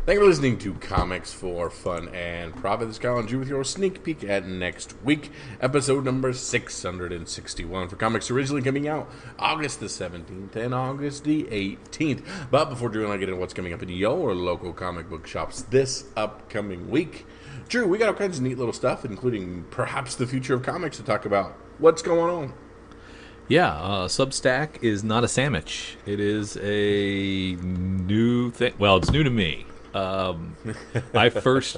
Thank you for listening to Comics for Fun and Profit. This is Kyle and Drew with your sneak peek at next week, episode number 661 for comics originally coming out August the 17th and August the 18th. But before Drew and I get into what's coming up in your local comic book shops this upcoming week, Drew, we got all kinds of neat little stuff, including perhaps the future of comics to talk about. What's going on? Yeah, Substack is not a sandwich. It is a new thing. Well, it's new to me. I first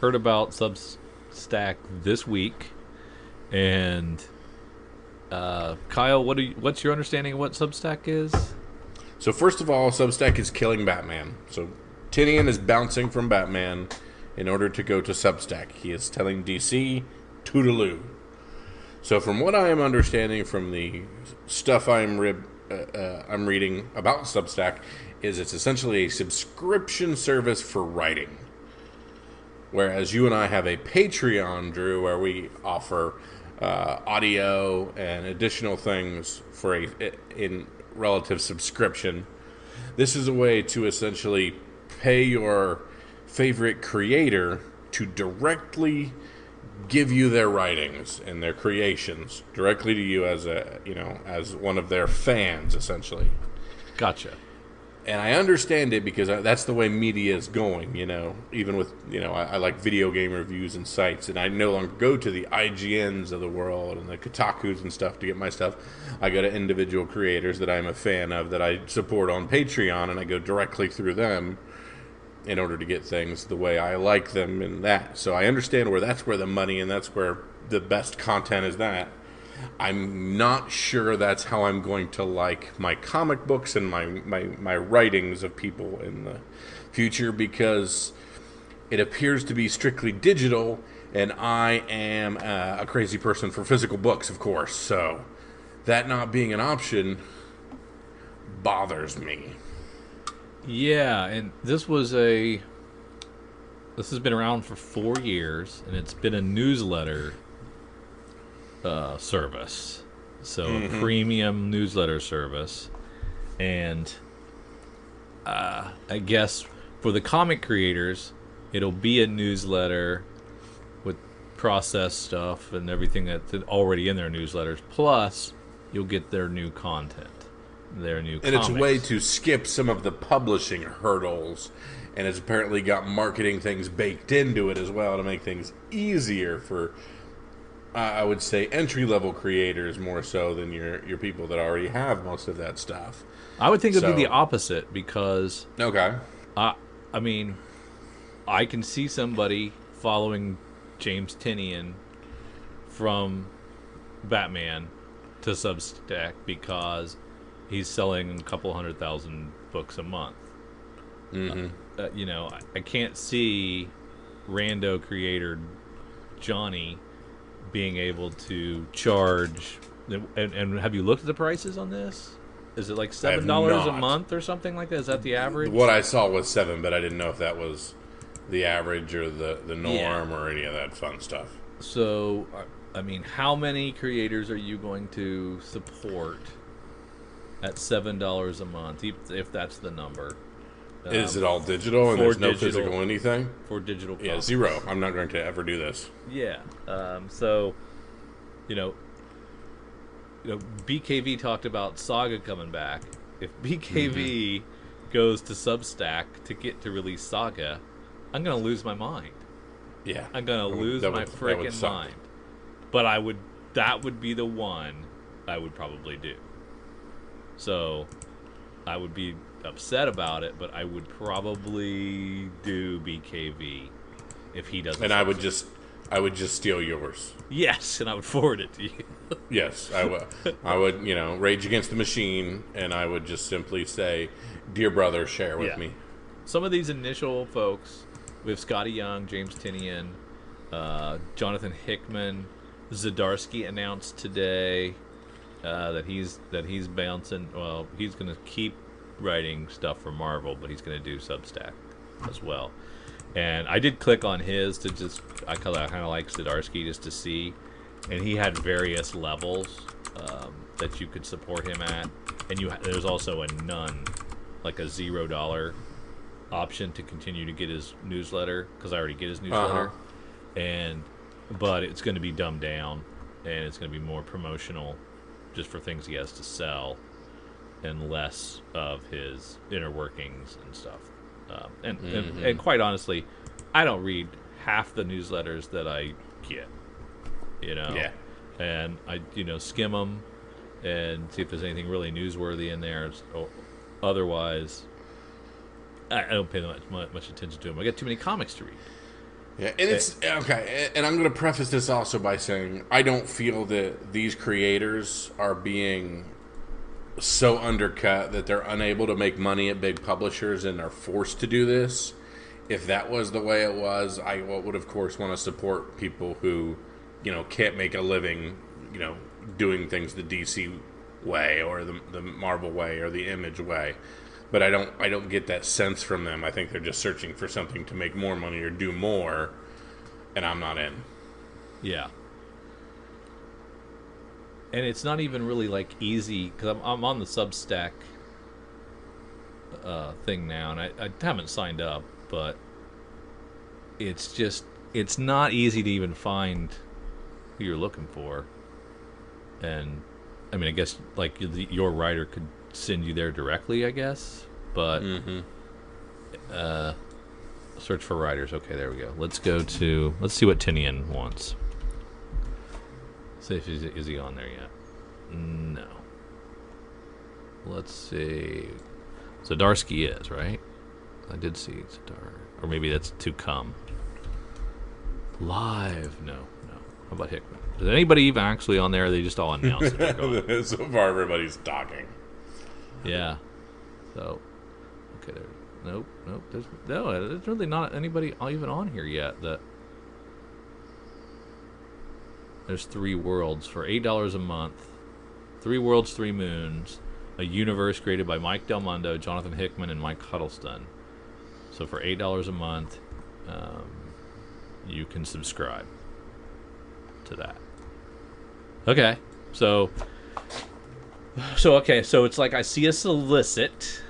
heard about Substack this week, and Kyle, what's your understanding of what Substack is? So first of all, Substack is killing Batman. So Tinian is bouncing from Batman in order to go to Substack. He is telling DC, toodaloo. So from what I am understanding from the stuff I'm reading about Substack, is it's essentially a subscription service for writing. Whereas you and I have a Patreon, Drew, where we offer audio and additional things for in relative subscription. This is a way to essentially pay your favorite creator to directly give you their writings and their creations directly to you as as one of their fans, essentially. Gotcha. And I understand it because that's the way media is going, even with, I like video game reviews and sites, and I no longer go to the IGNs of the world and the Kotakus and stuff to get my stuff. I go to individual creators that I'm a fan of that I support on Patreon, and I go directly through them in order to get things the way I like them and that. So I understand that's where the money and that's where the best content is that. I'm not sure that's how I'm going to like my comic books and my writings of people in the future, because it appears to be strictly digital, and I am a crazy person for physical books, of course. So that not being an option bothers me. Yeah, and this has been around for 4 years, and it's been a newsletter service, so a premium newsletter service. And I guess for the comic creators, it'll be a newsletter with processed stuff and everything that's already in their newsletters, plus you'll get their new content, their new and comics. It's a way to skip some of the publishing hurdles, and it's apparently got marketing things baked into it as well to make things easier for I would say entry-level creators more so than your people that already have most of that stuff. I would think it would be the opposite, because okay, I mean, I can see somebody following James Tinian from Batman to Substack because he's selling a couple 100,000 books a month. I can't see rando creator Johnny being able to charge. And have you looked at the prices on this? Is it like $7 a month or something like that? Is that the average? What I saw was $7, but I didn't know if that was the average or the norm or any of that fun stuff. So, I mean, how many creators are you going to support at $7 a month, if that's the number? Is it all digital and there's no physical anything? For digital copies. Yeah, zero. I'm not going to ever do this. Yeah. So, BKV talked about Saga coming back. If BKV goes to Substack to release Saga, I'm going to lose my mind. Yeah. I'm going to lose my freaking mind. But that would be the one I would probably do. So, I would be upset about it, but I would probably do BKV if he doesn't. And I would just steal yours. Yes, and I would forward it to you. Yes, I would. I would, rage against the machine, and I would just simply say, "Dear brother, share with me." Some of these initial folks, we have Scotty Young, James Tinian, Jonathan Hickman, Zdarsky announced today that he's bouncing. Well, he's going to keep writing stuff for Marvel, but he's going to do Substack as well. And I did click on his I kind of like Zdarsky just to see, and he had various levels that you could support him at, and there's also a none, like a $0 option to continue to get his newsletter because I already get his Uh-huh. newsletter, but it's going to be dumbed down and it's going to be more promotional, just for things he has to sell, and less of his inner workings and stuff. And quite honestly, I don't read half the newsletters that I get, you know, Yeah. and I skim them and see if there's anything really newsworthy in there. Otherwise, I don't pay much attention to them. I got too many comics to read. Yeah, and it's okay. And I'm going to preface this also by saying I don't feel that these creators are being so undercut that they're unable to make money at big publishers and are forced to do this. If that was the way it was, I would of course want to support people who, can't make a living, doing things the DC way or the Marvel way or the Image way. But I don't get that sense from them. I think they're just searching for something to make more money or do more, and I'm not in. Yeah. And it's not even really like easy because I'm on the Substack thing now, and I haven't signed up, but it's not easy to even find who you're looking for. And I mean, I guess like your writer could send you there directly, I guess, but search for writers. Okay, there we go. Let's see what Tinian wants. See if is he on there yet. No. Let's see. Zdarsky is, right? I did see Zdar. Or maybe that's to come. Live. No. How about Hickman? Is anybody even actually on there? Or they just all announced that they're going? So far, everybody's talking. Yeah. So, okay, there. Nope. There's really not anybody even on here yet. There's 3 worlds for $8 a month. 3 worlds, 3 moons. A universe created by Mike Del Mundo, Jonathan Hickman, and Mike Huddleston. So for $8 a month, you can subscribe to that. Okay, so it's like I see a solicit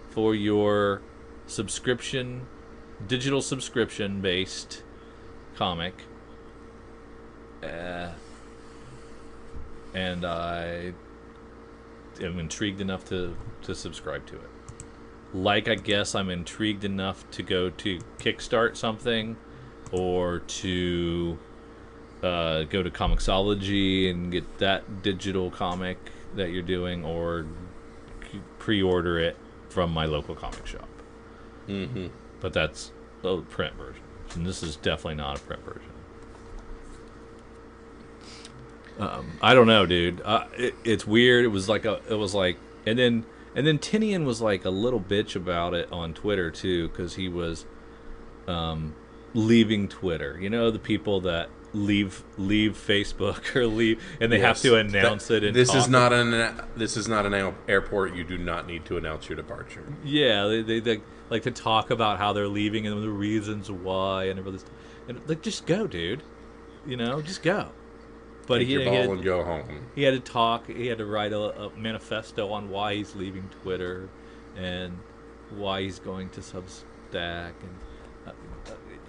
for your subscription, digital subscription based comic, and I am intrigued enough to subscribe to it. Like, I guess I'm intrigued enough to go to Kickstart something, or to go to Comixology and get that digital comic that you're doing, or pre-order it from my local comic shop. Mm-hmm. But that's the print version, and this is definitely not a print version. I don't know, dude. It's weird. It was like, and then Tinian was like a little bitch about it on Twitter too, because he was leaving Twitter. You know, the people that leave Facebook or leave, and they have to announce it. And this is not an airport. You do not need to announce your departure. Yeah, they like to talk about how they're leaving and the reasons why and everything. And like, just go, dude. Just go. But Take your ball and go home. He had to talk. He had to write a manifesto on why he's leaving Twitter and why he's going to Substack. And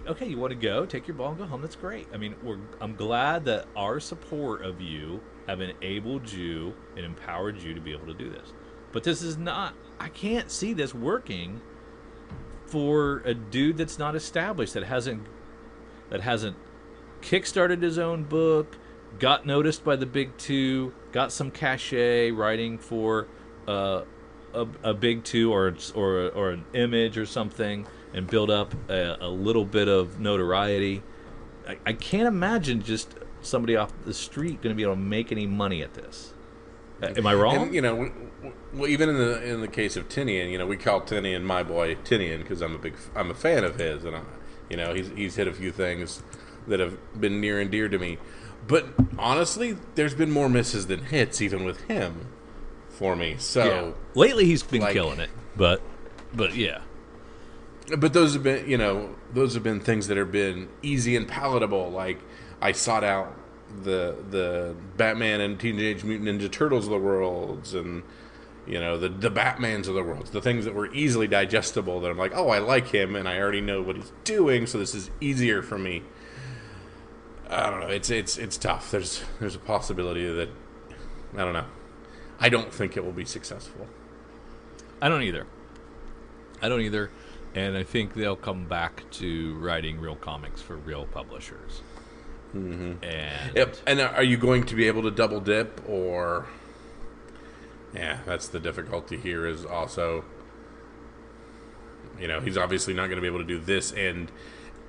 okay, you want to go? Take your ball and go home. That's great. I mean, I'm glad that our support of you have enabled you and empowered you to be able to do this. But this is not. I can't see this working for a dude that's not established, that hasn't kickstarted his own book, got noticed by the big 2, got some cachet writing for a big 2 or an Image or something, and build up a little bit of notoriety. I can't imagine just somebody off the street going to be able to make any money at this. Am I wrong? And, well, even in the case of Tinian, we call Tinian my boy Tinian because I'm a fan of his, and he's hit a few things that have been near and dear to me. But honestly, there's been more misses than hits, even with him, for me. So yeah. Lately, he's been killing it. But yeah. But those have been things that have been easy and palatable. Like, I sought out the Batman and Teenage Mutant Ninja Turtles of the worlds, and the Batmans of the world, the things that were easily digestible. That I'm like, oh, I like him, and I already know what he's doing, so this is easier for me. I don't know. It's tough. There's a possibility that I don't know. I don't think it will be successful. I don't either. And I think they'll come back to writing real comics for real publishers. Mm-hmm. And yep. And are you going to be able to double dip, or? Yeah, that's the difficulty here. Is also, he's obviously not going to be able to do this and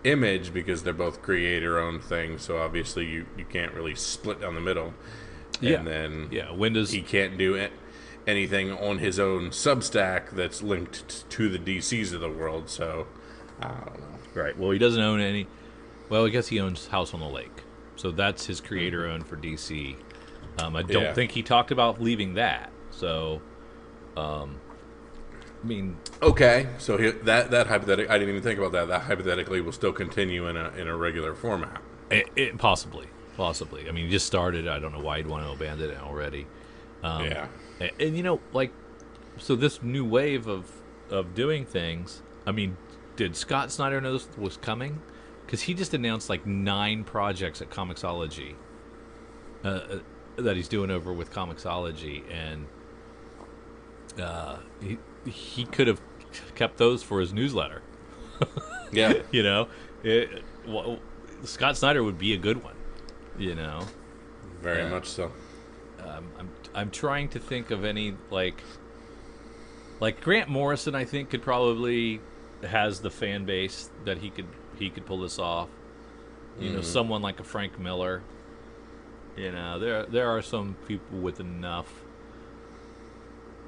Image because they're both creator-owned things. So obviously, you can't really split down the middle. Yeah. And then Windows. He can't do it. Anything on his own Substack that's linked to the DCs of the world, so I don't know. Right. Well, he doesn't own any. Well, I guess he owns House on the Lake, so that's his creator-owned for DC. I don't think he talked about leaving that. So, I mean, okay. So that hypothetical, I didn't even think about that. That hypothetically will still continue in a regular format. It possibly. I mean, he just started. I don't know why he'd want to abandon it already. Yeah. And so this new wave of doing things. I mean, did Scott Snyder know this was coming? Because he just announced like 9 projects at Comixology that he's doing over with Comixology, and he could have kept those for his newsletter. Yeah. Scott Snyder would be a good one. Very much so. I'm trying to think of any like Grant Morrison. I think could probably has the fan base that he could pull this off. Someone like a Frank Miller. There are some people with enough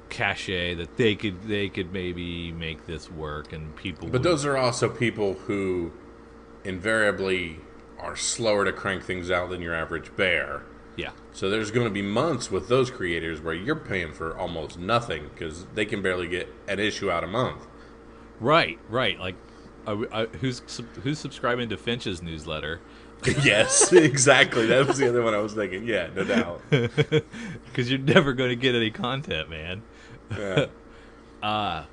cachet that they could maybe make this work, and people. But those are also people who invariably are slower to crank things out than your average bear. Yeah. So there's going to be months with those creators where you're paying for almost nothing because they can barely get an issue out a month. Right. Like, who's subscribing to Finch's newsletter? Yes, exactly. That was the other one I was thinking. Yeah, no doubt. Because you're never going to get any content, man. Yeah.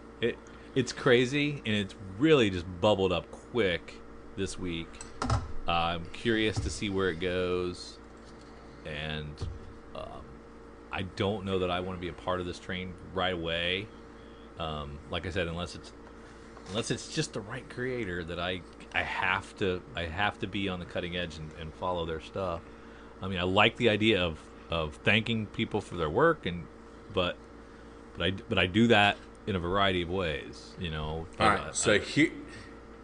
It's crazy, and it's really just bubbled up quick this week. I'm curious to see where it goes. And I don't know that I want to be a part of this train right away. Like I said, unless it's just the right creator that I have to be on the cutting edge and follow their stuff. I mean, I like the idea of thanking people for their work, but I do that in a variety of ways. All right. So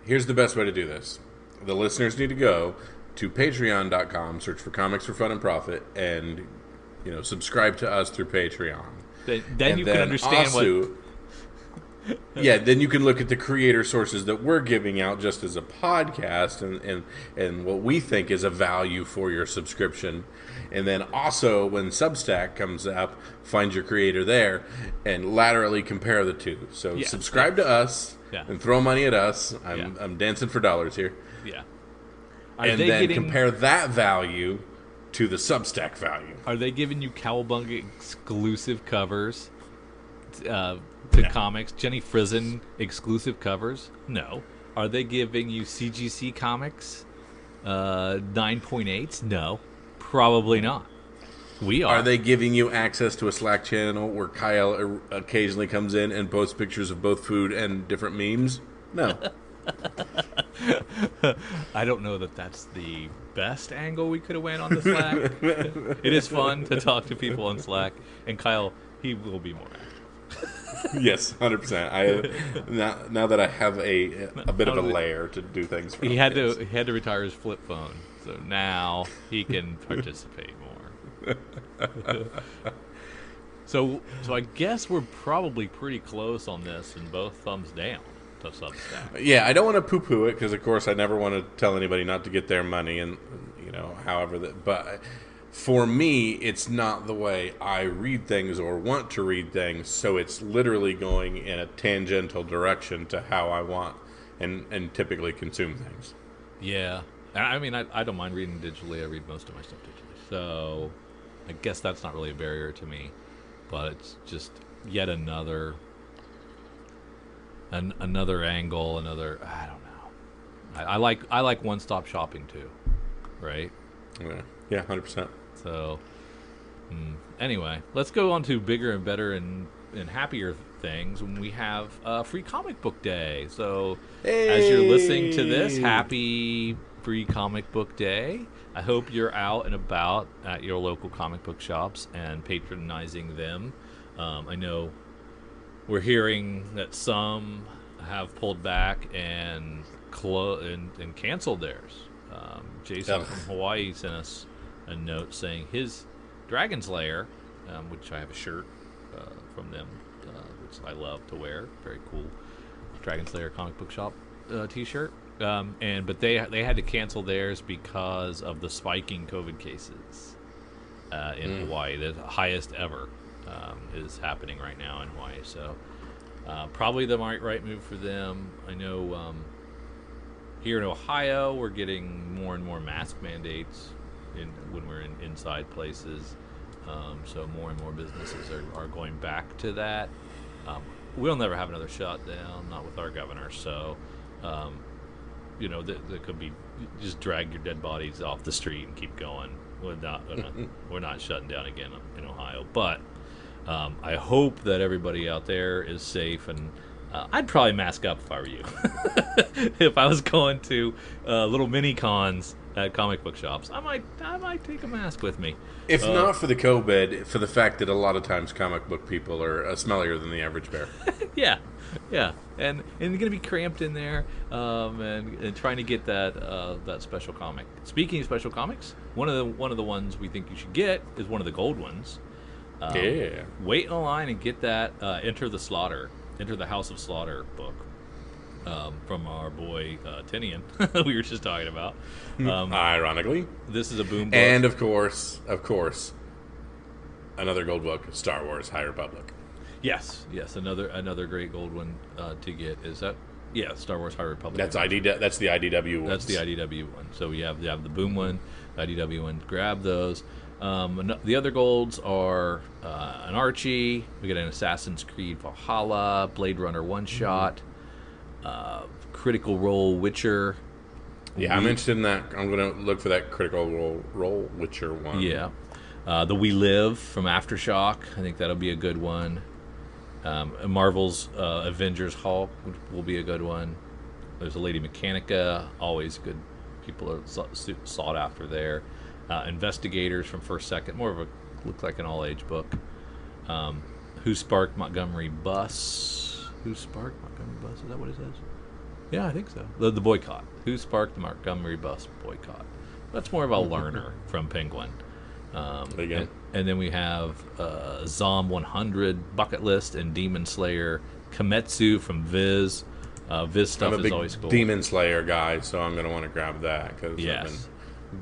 here's the best way to do this. The listeners need to go to patreon.com, search for Comics for Fun and Profit, and subscribe to us through Patreon. Then you can understand also, then you can look at the creator sources that we're giving out just as a podcast and what we think is a value for your subscription. And then also when Substack comes up, find your creator there and laterally compare the two. So subscribe to us and throw money at us. I'm dancing for dollars here. Yeah. And then compare that value to the Substack value. Are they giving you Cowabunga exclusive covers to comics? Jenny Frison exclusive covers? No. Are they giving you CGC comics 9.8s? No. Probably not. We are. Are they giving you access to a Slack channel where Kyle occasionally comes in and posts pictures of both food and different memes? No. I don't know that that's the best angle we could have went on the Slack. It is fun to talk to people on Slack, and Kyle, he will be more active. Yes, 100%. Now that I have a bit of a layer to do things from. He had to retire his flip phone, so now he can participate more. So I guess we're probably pretty close on this, and both thumbs down. Yeah, I don't want to poo-poo it because, of course, I never want to tell anybody not to get their money, and but for me, it's not the way I read things or want to read things. So it's literally going in a tangential direction to how I want and typically consume things. Yeah, I mean, I don't mind reading digitally. I read most of my stuff digitally, so I guess that's not really a barrier to me. But it's just yet another another angle, another I don't know. I like one-stop shopping too, right? Yeah, 100%. So anyway, let's go on to bigger and better and happier things when we have Free Comic Book Day. So as you're listening to this, happy Free Comic Book Day. I hope you're out and about at your local comic book shops and patronizing them. I know we're hearing that some have pulled back and canceled theirs. Jason from Hawaii sent us a note saying his Dragon's Lair, which I have a shirt from them, which I love to wear. Very cool Dragon's Lair comic book shop T-shirt. But they had to cancel theirs because of the spiking COVID cases in Hawaii. The highest ever is happening right now in Hawaii. So probably the right move for them. I know here in Ohio we're getting more and more mask mandates when we're in inside places. So more and more businesses are going back to that. We'll never have another shutdown, not with our governor. So, that could be just drag your dead bodies off the street and keep going. We're not shutting down again in Ohio. But I hope that everybody out there is safe, and I'd probably mask up if I were you. If I was going to little mini cons at comic book shops, I might take a mask with me. If not for the COVID, for the fact that a lot of times comic book people are smellier than the average bear. Yeah, and you're gonna be cramped in there, and trying to get that special comic. Speaking of special comics, one of the ones we think you should get is one of the gold ones. Wait in a line and get that Enter the House of Slaughter book. From our boy Tinian, we were just talking about. Ironically, this is a boom book, and of course, another gold book, Star Wars: High Republic. Yes, another great gold one to get. Is that Star Wars: High Republic? That's That's the IDW one. That's the IDW one. So you have the boom one, the IDW one. Grab those. The other golds are an Archie. We get an Assassin's Creed Valhalla, Blade Runner one shot. Critical Role Witcher. Yeah, I'm interested in that. I'm going to look for that Critical Role Witcher one. Yeah. The We Live from Aftershock. I think that'll be a good one. Marvel's Avengers Hulk will be a good one. There's a Lady Mechanica. Always good. People are sought after there. Investigators from First Second. More of a, looks like an all-age book. Who Sparked Montgomery Bus? Who Sparked Montgomery Bus? Is that what it says? Yeah, I think so. The boycott. Who Sparked the Montgomery Bus boycott? That's more of a learner from Penguin. And then we have Zom 100 Bucket List and Demon Slayer Kimetsu from Viz. Viz stuff is always cool. Demon Slayer guy, so I'm going to want to grab that because I've been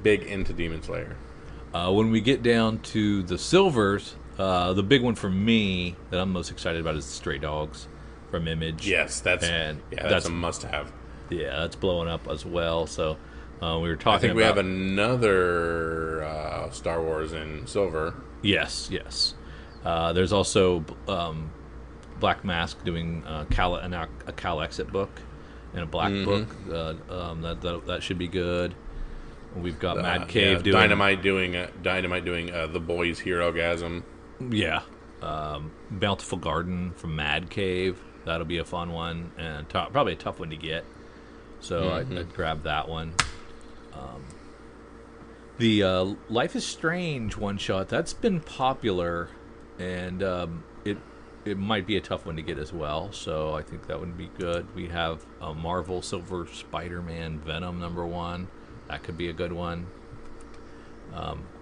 big into Demon Slayer. When we get down to the silvers, the big one for me that I'm most excited about is the Stray Dogs from Image. Yes, that's a must-have. Yeah, that's blowing up as well. So we were talking. I think we have another Star Wars in silver. Yes. There's also Black Mask doing a Cal Exit book and a Black book. That should be good. We've got Mad Cave doing Dynamite doing The Boys Hero-gasm. Yeah. Bountiful Garden from Mad Cave. That'll be a fun one and probably a tough one to get. So I'd grab that one. The Life is Strange one shot, that's been popular, and it might be a tough one to get as well. So I think that would be good. We have a Marvel Silver Spider-Man Venom #1. That could be a good one.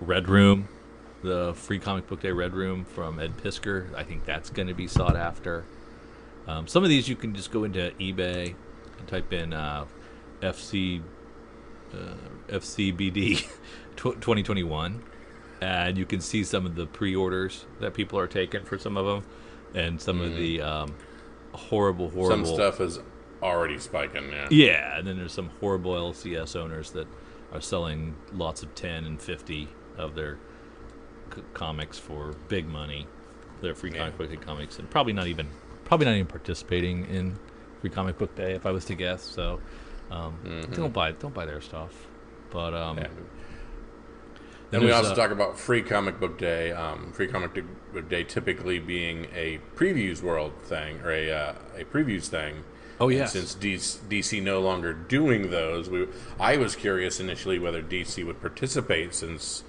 Red Room, the Free Comic Book Day Red Room from Ed Pisker. I think that's going to be sought after. Some of these you can just go into eBay and type in FCBD 2021, and you can see some of the pre-orders that people are taking for some of them, and some of the horrible. Some stuff is already spiking. Yeah, and then there's some horrible LCS owners that are selling lots of 10 and 50 of their comics for big money. their Free Comic Book Day comics, and probably not even participating in Free Comic Book Day if I was to guess. So don't buy their stuff. But and we also talk about Free Comic Book Day. Free Comic Book Day typically being a previews world thing or a previews thing. Oh yeah. Since DC no longer doing those, I was curious initially whether DC would participate since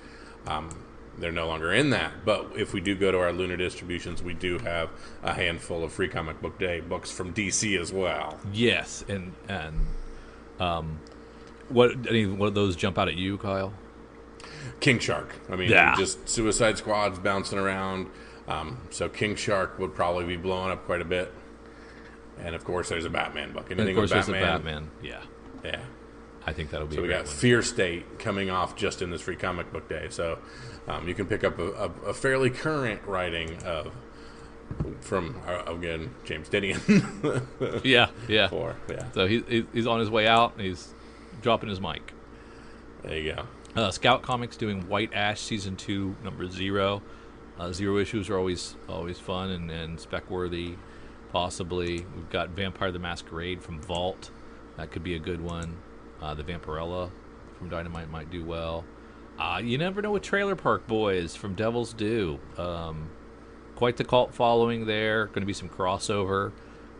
they're no longer in that. But if we do go to our lunar distributions, we do have a handful of Free Comic Book Day books from DC as well. Yes, and what of those jump out at you, Kyle? King Shark. I mean, just Suicide Squad's bouncing around. So King Shark would probably be blowing up quite a bit. And of course, there's a Batman book. Anything and of course, with there's a Batman. Yeah. I think that'll be. So we got Fear State coming off just in this Free Comic Book Day. So you can pick up a fairly current writing from again James Tynion. yeah. So he's on his way out. And he's dropping his mic. There you go. Scout Comics doing White Ash Season 2, number 0. 0 issues are always fun and spec-worthy, possibly. We've got Vampire the Masquerade from Vault. That could be a good one. The Vampirella from Dynamite might do well. You never know with Trailer Park Boys from Devil's Due. Quite the cult following there. Going to be some crossover.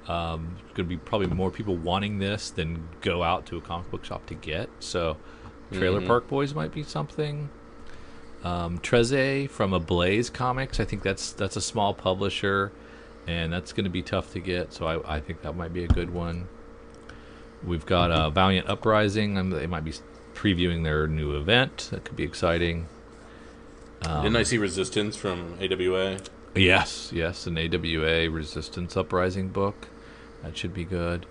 Going to be probably more people wanting this than go out to a comic book shop to get. So Trailer Park Boys might be something. Treze from Ablaze Comics. I think that's a small publisher, and that's going to be tough to get. So I think that might be a good one. We've got Valiant Uprising. They might be previewing their new event. That could be exciting. Didn't I see Resistance from AWA? Yes, an AWA Resistance Uprising book. That should be good.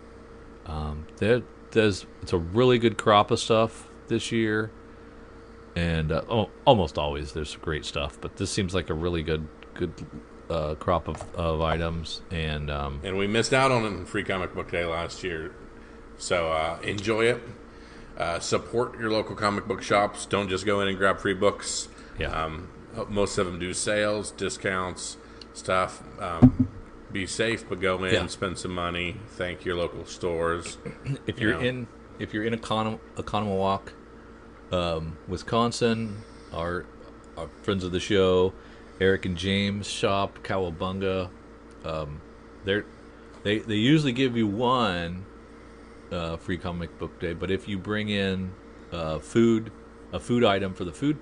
It's a really good crop of stuff this year, and almost always there's great stuff, but this seems like a really good crop of items, and we missed out on it in Free Comic Book Day last year, so enjoy it. Support your local comic book shops. Don't just go in and grab free books. Most of them do sales, discounts, stuff. Be safe, but go in, spend some money. Thank your local stores. If you're in Oconomowoc, Wisconsin, our friends of the show, Eric and James shop, Cowabunga, they usually give you one Free Comic Book Day, but if you bring in a food item for the food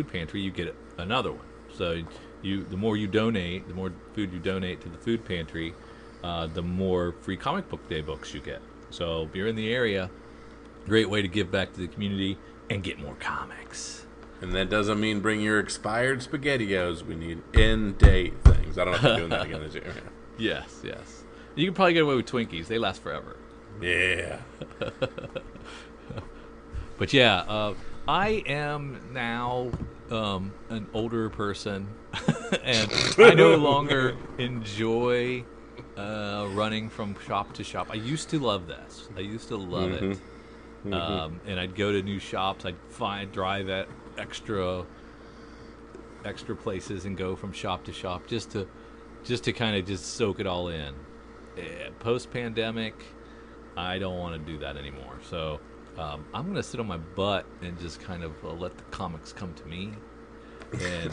pantry, you get another one. So the more you donate, the more food you donate to the food pantry, the more Free Comic Book Day books you get. So if you're in the area, great way to give back to the community and get more comics. And that doesn't mean bring your expired SpaghettiOs. We need in-date things. I don't know if you're doing that again this year. Yes. You can probably get away with Twinkies. They last forever. Yeah. But yeah, I am now an older person, and I no longer enjoy running from shop to shop. I used to love this. I used to love it. And I'd go to new shops. I'd drive at extra places and go from shop to shop just to kind of just soak it all in. Post-pandemic, I don't want to do that anymore. So I'm going to sit on my butt and just kind of let the comics come to me. And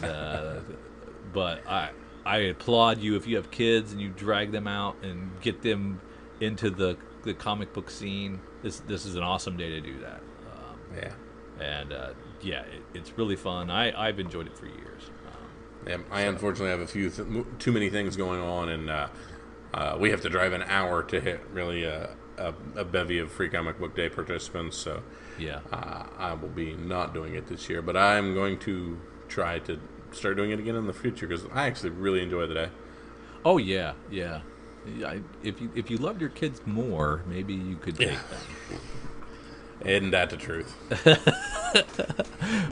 but I applaud you if you have kids and you drag them out and get them into the comic book scene. This is an awesome day to do that. It's really fun. I've enjoyed it for years. I unfortunately have a few too many things going on, and we have to drive an hour to hit really a bevy of Free Comic Book Day participants. So I will be not doing it this year, but I'm going to try to start doing it again in the future because I actually really enjoy the day. Oh yeah. If you loved your kids more, maybe you could take them. Isn't that the truth?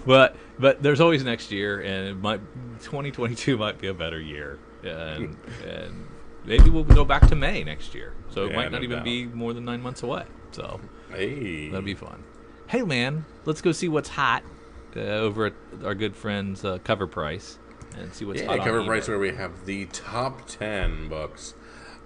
But there's always next year, and 2022 might be a better year, and maybe we'll go back to May next year. So it might not even be more than 9 months away. So that'll be fun. Hey man, let's go see what's hot over at our good friends Cover Price, and see what's Yeah, hot on cover eBay. price where we have the top 10 books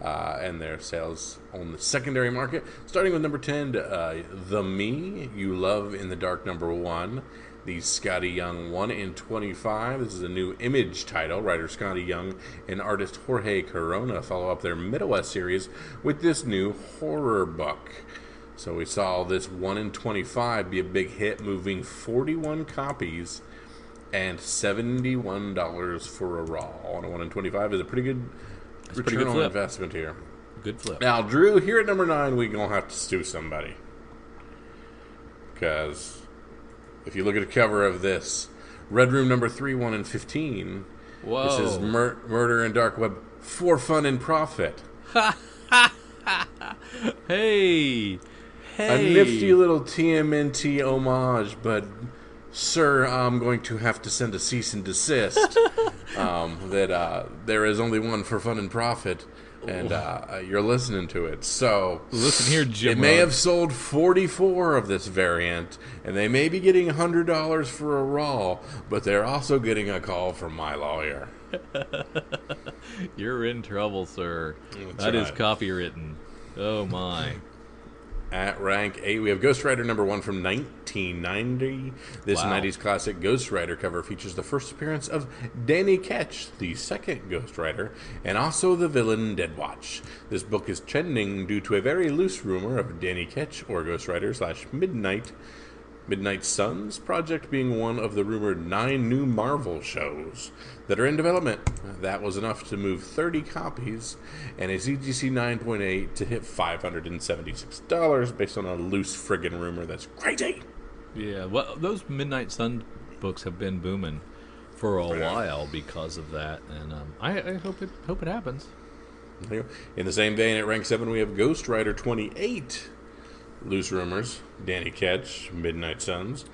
and their sales on the secondary market. Starting with number 10, The Me You Love in the Dark, number 1. The Scotty Young 1 in 25. This is a new Image title. Writer Scotty Young and artist Jorge Corona follow up their Middle West series with this new horror book. So we saw this 1 in 25 be a big hit, moving 41 copies and $71 for a raw. On a 1 in 25 is a pretty good return on investment here. Good flip. Now, Drew, here at number 9, we're going to have to stew somebody. Because if you look at the cover of this, Red Room number 3, 1 in 15. Whoa. This is Murder and Dark Web for fun and profit. Hey. A nifty little TMNT homage, but sir, I'm going to have to send a cease and desist. That there is only one for fun and profit, and you're listening to it. So Listen here, Jim. it may have sold 44 of this variant, and they may be getting $100 for a raw, but they're also getting a call from my lawyer. You're in trouble, sir. That's That is right. copywritten. Oh, my. At rank 8, we have Ghost Rider number 1 from 1990. This Wow. 90s classic Ghost Rider cover features the first appearance of Danny Ketch, the second Ghost Rider, and also the villain Deadwatch. This book is trending due to a very loose rumor of Danny Ketch, or Ghost Rider / Midnight Suns project being one of the rumored 9 new Marvel shows that are in development. That was enough to move 30 copies and a CGC 9.8 to hit $576 based on a loose friggin' rumor that's crazy. Yeah, well, those Midnight Sun books have been booming for a while because of that, and I hope it happens. In the same vein, at rank 7, we have Ghost Rider 28. Loose rumors, Danny Ketch, Midnight Suns,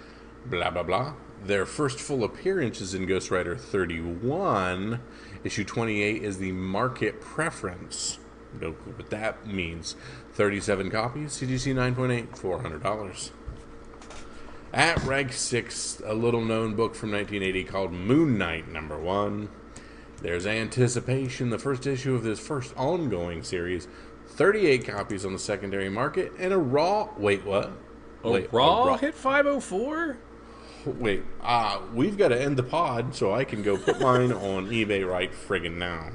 blah, blah, blah. Their first full appearance is in Ghost Rider 31. Issue 28 is the market preference. No clue what that means. 37 copies, CGC 9.8, $400. At rank 6, a little-known book from 1980 called Moon Knight, number 1. There's anticipation, the first issue of this first ongoing series. 38 copies on the secondary market, and a raw... Wait, what? A raw hit 504? Wait, we've got to end the pod so I can go put mine on eBay right friggin' now.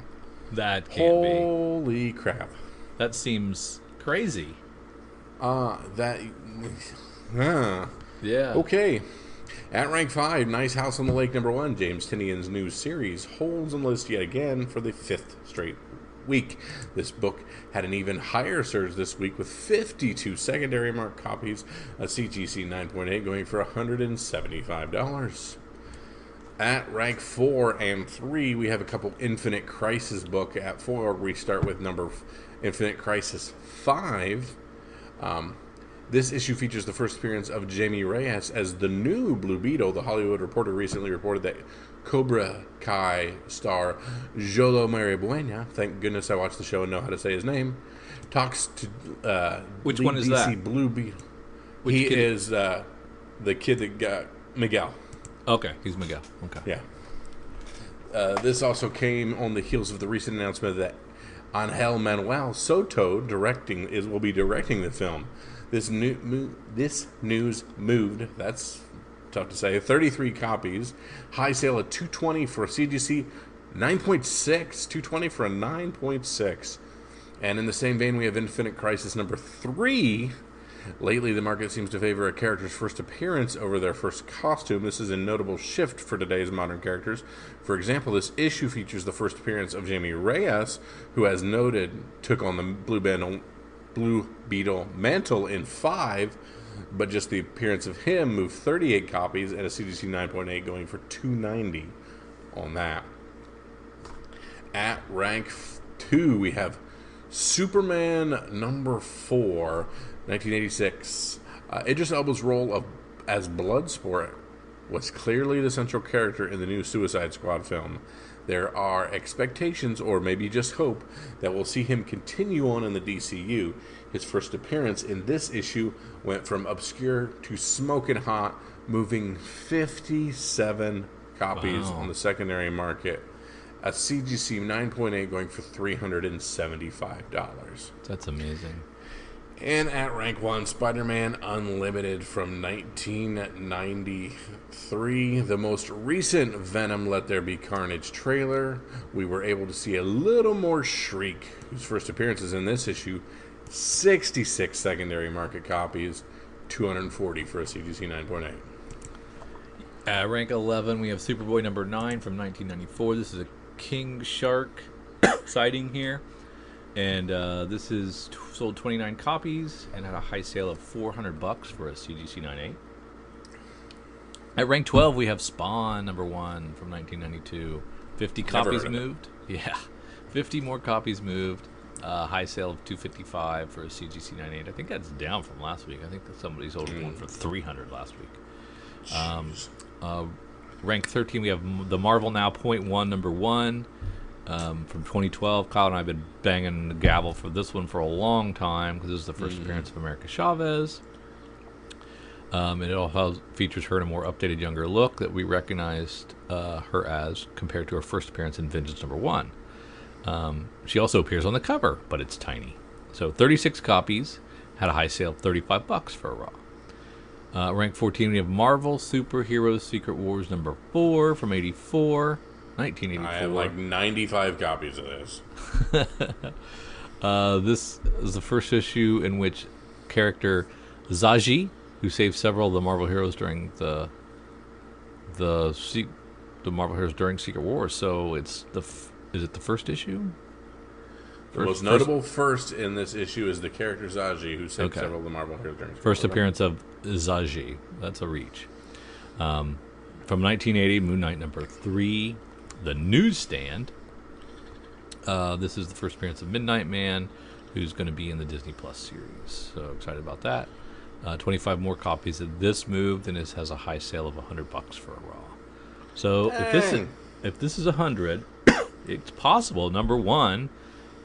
That can't be. Holy crap. That seems crazy. Yeah. Okay. At rank 5, Nice House on the Lake number 1, James Tinian's new series holds on the list yet again for the 5th straight week. This book had an even higher surge this week with 52 secondary mark copies, a CGC 9.8 going for $175. At rank 4 and 3, we have a couple Infinite Crisis book. At 4, we start with number Infinite Crisis 5. This issue features the first appearance of Jamie Reyes as the new Blue Beetle. The Hollywood Reporter recently reported that Cobra Kai star Jolo Maribuena, thank goodness I watched the show and know how to say his name, talks to Which lead one is DC that? Blue Beetle. Which He kid? is the kid that got Miguel. Okay, he's Miguel. Okay. Yeah. This also came on the heels of the recent announcement that Angel Manuel Soto will be directing the film. This news moved. That's tough to say. 33 copies. High sale at $220 for a CGC 9.6. $220 for a 9.6. And in the same vein, we have Infinite Crisis number 3. Lately, the market seems to favor a character's first appearance over their first costume. This is a notable shift for today's modern characters. For example, this issue features the first appearance of Jamie Reyes, who, as noted, took on the Blue Beetle mantle in 5, but just the appearance of him moved 38 copies and a CGC 9.8 going for $290 on that. At rank 2, we have Superman number 4, 1986. Idris Elba's role as Bloodsport was clearly the central character in the new Suicide Squad film. There are expectations, or maybe just hope, that we'll see him continue on in the DCU. His first appearance in this issue went from obscure to smoking hot, moving 57 copies Wow. on the secondary market. A CGC 9.8 going for $375. That's amazing. And at rank 1, Spider-Man Unlimited from 1993. The most recent Venom Let There Be Carnage trailer. We were able to see a little more Shriek, whose first appearance is in this issue. 66 secondary market copies. 240 for a CGC 9.8. At rank 11, we have Superboy number 9 from 1994. This is a King Shark sighting here. And this is sold 29 copies and had a high sale of $400 for a CGC 9.8. At rank 12, we have Spawn number 1 from 1992. 50 copies moved. Yeah, 50 more copies moved. High sale of $255 for a CGC 9.8. I think that's down from last week. I think that somebody sold one for $300 last week. Rank 13, we have the Marvel Now .1 number 1 from 2012. Kyle and I have been banging the gavel for this one for a long time because this is the first appearance of America Chavez. And it also features her in a more updated, younger look that we recognized her as compared to her first appearance in Vengeance number 1. She also appears on the cover, but it's tiny. So 36 copies, had a high sale of $35 for a raw. Rank 14, we have Marvel Superheroes Secret Wars number 4 from 1984. I have like 95 copies of this. This is the first issue in which character Zaji, who saved several of the Marvel heroes during the Marvel heroes during Secret Wars. So it's is it the first issue? The most notable first in this issue is the character Zaji, who saved several of the Marvel heroes during first appearance of Zaji. That's a reach. From 1980, Moon Knight number 3, The Newsstand. This is the first appearance of Midnight Man, who's going to be in the Disney Plus series. So excited about that. 25 more copies of this moved, and this has a high sale of $100 for a raw. So if this is 100, it's possible number 1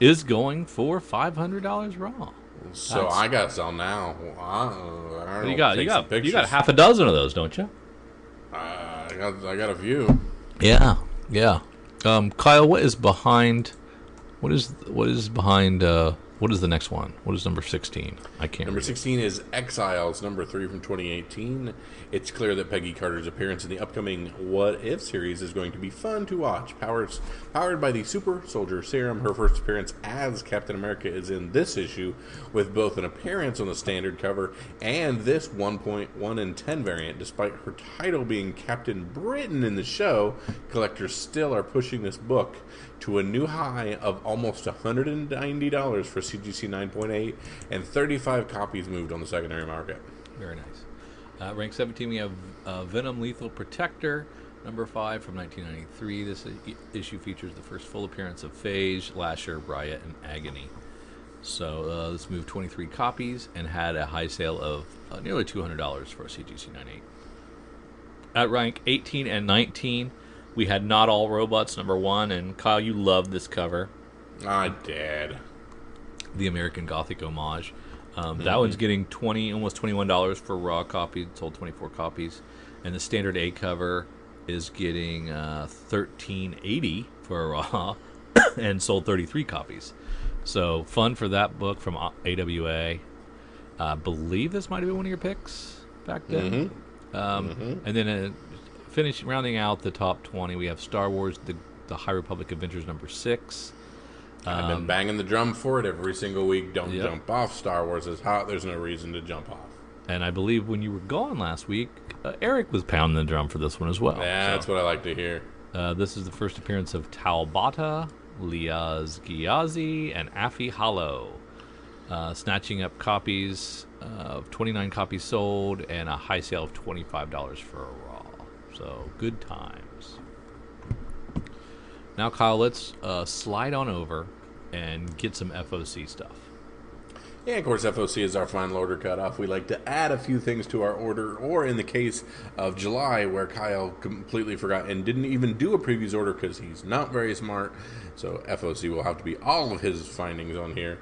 is going for $500 raw. So I got to sell now. You got half a dozen of those, don't you? I got a few. Yeah. Kyle, what is behind? What is behind? What is the next one? What is number 16? I can't. Number 16 is Exiles, number 3 from 2018. It's clear that Peggy Carter's appearance in the upcoming What If series is going to be fun to watch. Powered by the Super Soldier Serum, her first appearance as Captain America is in this issue, with both an appearance on the standard cover and this 1.1 in 10 variant. Despite her title being Captain Britain in the show, collectors still are pushing this book to a new high of almost $190 for CGC 9.8, and 35 copies moved on the secondary market. Very nice. Rank 17, we have Venom Lethal Protector, number 5 from 1993. This issue features the first full appearance of Phage, Lasher, Riot, and Agony. So this moved 23 copies and had a high sale of nearly $200 for a CGC 9.8. At rank 18 and 19, we had Not All Robots, number 1, and Kyle, you love this cover. I did. The American Gothic homage. That one's getting almost $21 for a raw copy. It sold 24 copies, and the standard A cover is getting $13.80 for a raw, and sold 33 copies. So fun for that book from AWA. I believe this might have been one of your picks back then. And then rounding out the top 20, we have Star Wars: The High Republic Adventures number 6. I've been banging the drum for it every single week. Don't jump off. Star Wars is hot. There's no reason to jump off. And I believe when you were gone last week, Eric was pounding the drum for this one as well. Yeah, that's what I like to hear. This is the first appearance of Talbata, Liaz Giazi, and Afi Hollow. Snatching up copies of 29 copies sold and a high sale of $25 for a raw. So good times. Now, Kyle, let's slide on over and get some FOC stuff. And of course, FOC is our final order cutoff. We like to add a few things to our order, or in the case of July, where Kyle completely forgot and didn't even do a previews order because he's not very smart. So FOC will have to be all of his findings on here.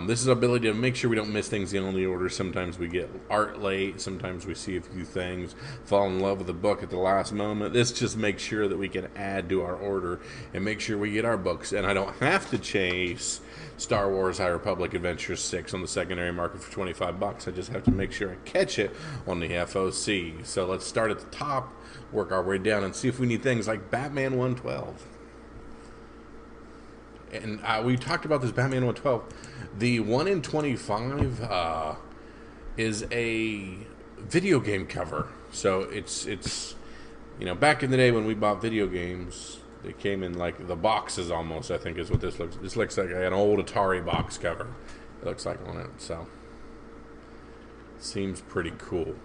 This is our ability to make sure we don't miss things in the order. Sometimes we get art late. Sometimes we see a few things, fall in love with the book at the last moment. This just makes sure that we can add to our order and make sure we get our books. And I don't have to chase Star Wars High Republic Adventures 6 on the secondary market for $25. I just have to make sure I catch it on the FOC. So let's start at the top, work our way down, and see if we need things like Batman 112. And we talked about this Batman 112. The 1 in 25 is a video game cover. So it's back in the day when we bought video games, they came in like the boxes almost, I think is what this looks. This looks like an old Atari box cover. It looks like on it. So seems pretty cool.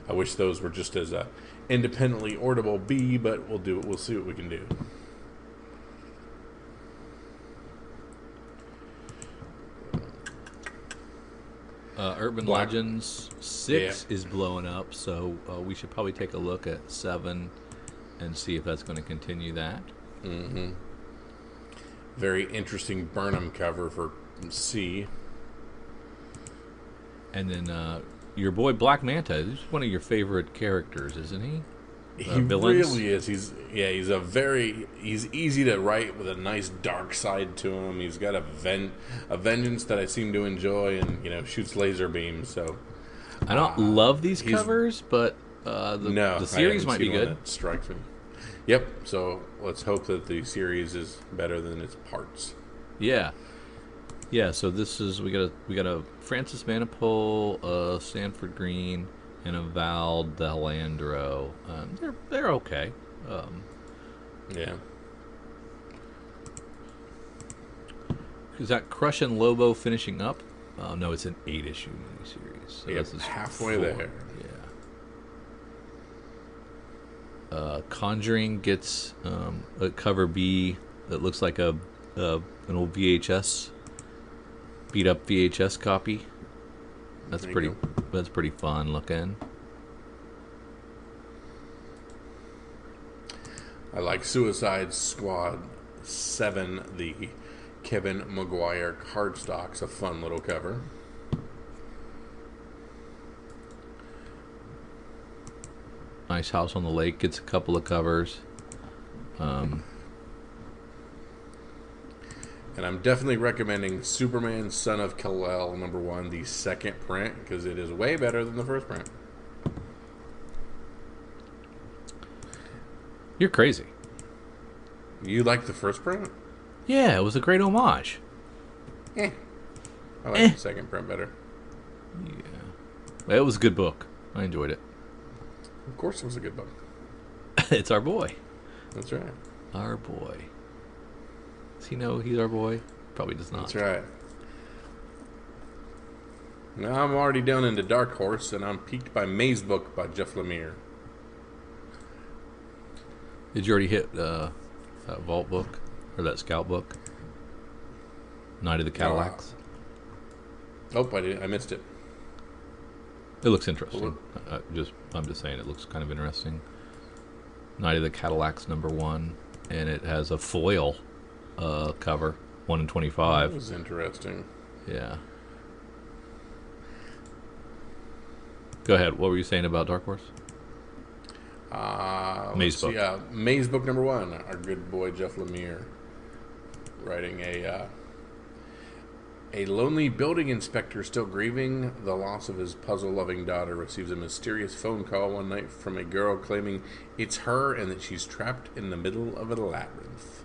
I wish those were just as independently orderable B, but we'll do it. We'll see what we can do. Urban Legends 6 is blowing up, so we should probably take a look at 7 and see if that's going to continue that. Mm-hmm. Very interesting Burnham cover for C. And then your boy Black Manta is one of your favorite characters, isn't he? He really is. He's easy to write with a nice dark side to him. He's got a vengeance that I seem to enjoy, and shoots laser beams. So I don't love these covers, but the series might be good. That strikes me. Yep. So let's hope that the series is better than its parts. Yeah. Yeah. So this is we got a Francis Manipul, Sanford Green, and a Val Delandro. They're okay. Yeah. Is that Crush and Lobo finishing up? No, it's an 8-issue miniseries. So this is halfway there. Yeah. Conjuring gets a cover B that looks like an old VHS, beat up VHS copy. That's pretty fun looking. I like Suicide Squad 7, the Kevin Maguire cardstock's a fun little cover. Nice House on the Lake gets a couple of covers. And I'm definitely recommending Superman Son of Kal-El #1, the second print, because it is way better than the first print. You're crazy. You like the first print? Yeah, it was a great homage. I like the second print better. Yeah. It was a good book. I enjoyed it. Of course it was a good book. It's our boy. That's right. Our boy. Does he know he's our boy? Probably does not. That's right. Now I'm already down into Dark Horse, and I'm piqued by Maze Book by Jeff Lemire. Did you already hit that Vault book? Or that Scout book? Night of the Cadillacs? I missed it. It looks interesting. I'm just saying it looks kind of interesting. Night of the Cadillacs #1, and it has a foil cover, 1 in 25. That was interesting. Yeah. Go ahead. What were you saying about Dark Horse? Maze Book. Yeah, Maze Book #1. Our good boy Jeff Lemire writing a lonely building inspector still grieving the loss of his puzzle-loving daughter receives a mysterious phone call one night from a girl claiming it's her and that she's trapped in the middle of a labyrinth.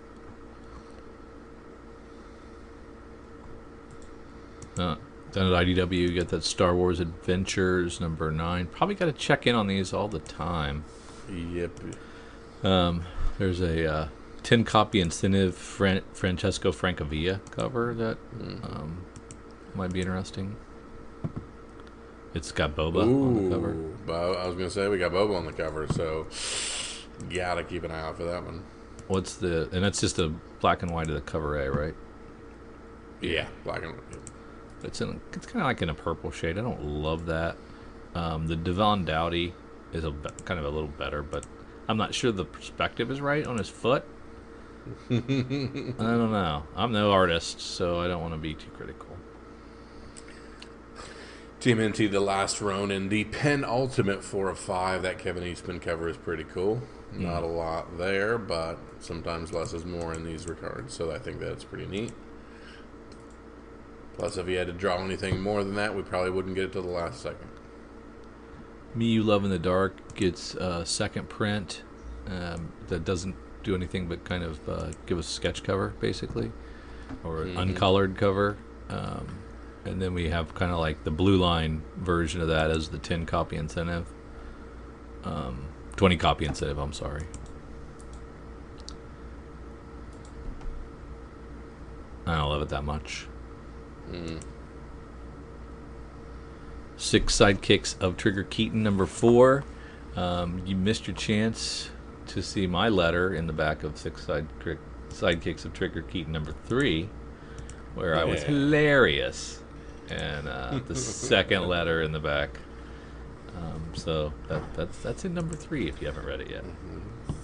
Then at IDW, you get that Star Wars Adventures #9. Probably got to check in on these all the time. Yep. There's a 10-copy incentive Francesco Francavilla cover that might be interesting. It's got Boba on the cover. I was going to say we got Boba on the cover, so gotta keep an eye out for that one. And that's just a black and white of the cover A, right? Yeah, black and white. It's kind of like in a purple shade. I don't love that. The Devon Dowdy is kind of a little better, but I'm not sure the perspective is right on his foot. I don't know. I'm no artist, so I don't want to be too critical. TMNT, The Last Ronin, the penultimate 4 of 5. That Kevin Eastman cover is pretty cool. Not a lot there, but sometimes less is more in these regards, so I think that's pretty neat. Plus, if he had to draw anything more than that, we probably wouldn't get it till the last second. Me, You Love in the Dark gets a second print that doesn't do anything but kind of give us a sketch cover, basically, or an uncolored cover. And then we have kind of like the blue line version of that as the 10 copy incentive. 20 copy incentive, I'm sorry. I don't love it that much. 6 Sidekicks of Trigger Keaton, number 4. You missed your chance to see my letter in the back of 6 Sidekicks of Trigger Keaton, number 3, where I was hilarious. And the second letter in the back. So that's in number 3 if you haven't read it yet.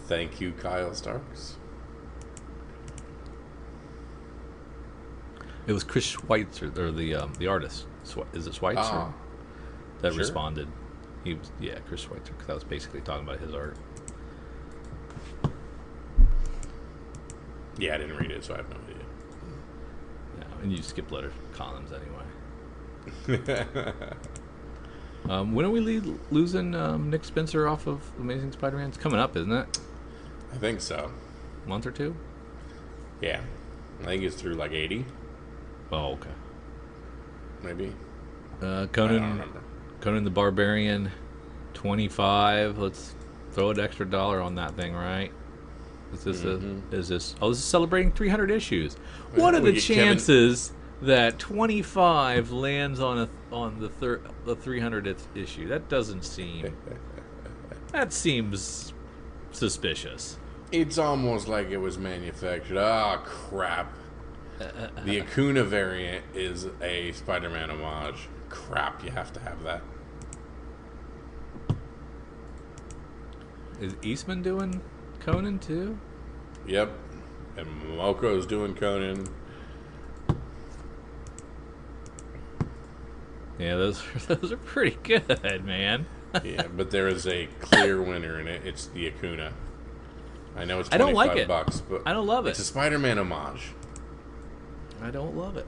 Thank you, Kyle Starks. It was Chris Schweitzer, or the artist. Is it Schweitzer? That sure. responded. He was, Chris Schweitzer, because I was basically talking about his art. Yeah, I didn't read it, so I have no idea. Yeah, and you skip letter columns anyway. When are we losing Nick Spencer off of Amazing Spider-Man? It's coming up, isn't it? I think so. A month or two? Yeah. I think it's through like 80. Oh, okay. Maybe. Conan, I don't remember. Conan the Barbarian, 25. Let's throw an extra $1 on that thing, right? Is this is this? Oh, this is celebrating 300 issues. What are the chances that 25 lands on the 300th issue? That doesn't seem. That seems suspicious. It's almost like it was manufactured. Ah, crap. The Acuna variant is a Spider-Man homage. Crap, you have to have that. Is Eastman doing Conan too? Yep. And Momoko's doing Conan. Yeah, those are pretty good, man. Yeah, but there is a clear winner in it. It's the Acuna. I know it's $25, I don't like it. But I don't love it. It's a Spider-Man homage. I don't love it.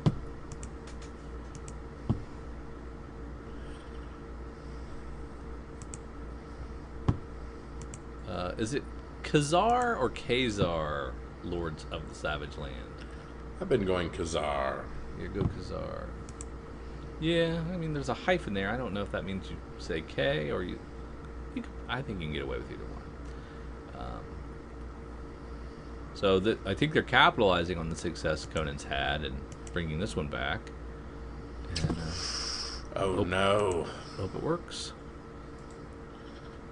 Is it Khazar or Khazar, Lords of the Savage Land? I've been going Khazar. You go Khazar. Yeah, I mean, there's a hyphen there. I don't know if that means you say K or you I think you can get away with either one. So I think they're capitalizing on the success Conan's had and bringing this one back. And, no. Hope it works.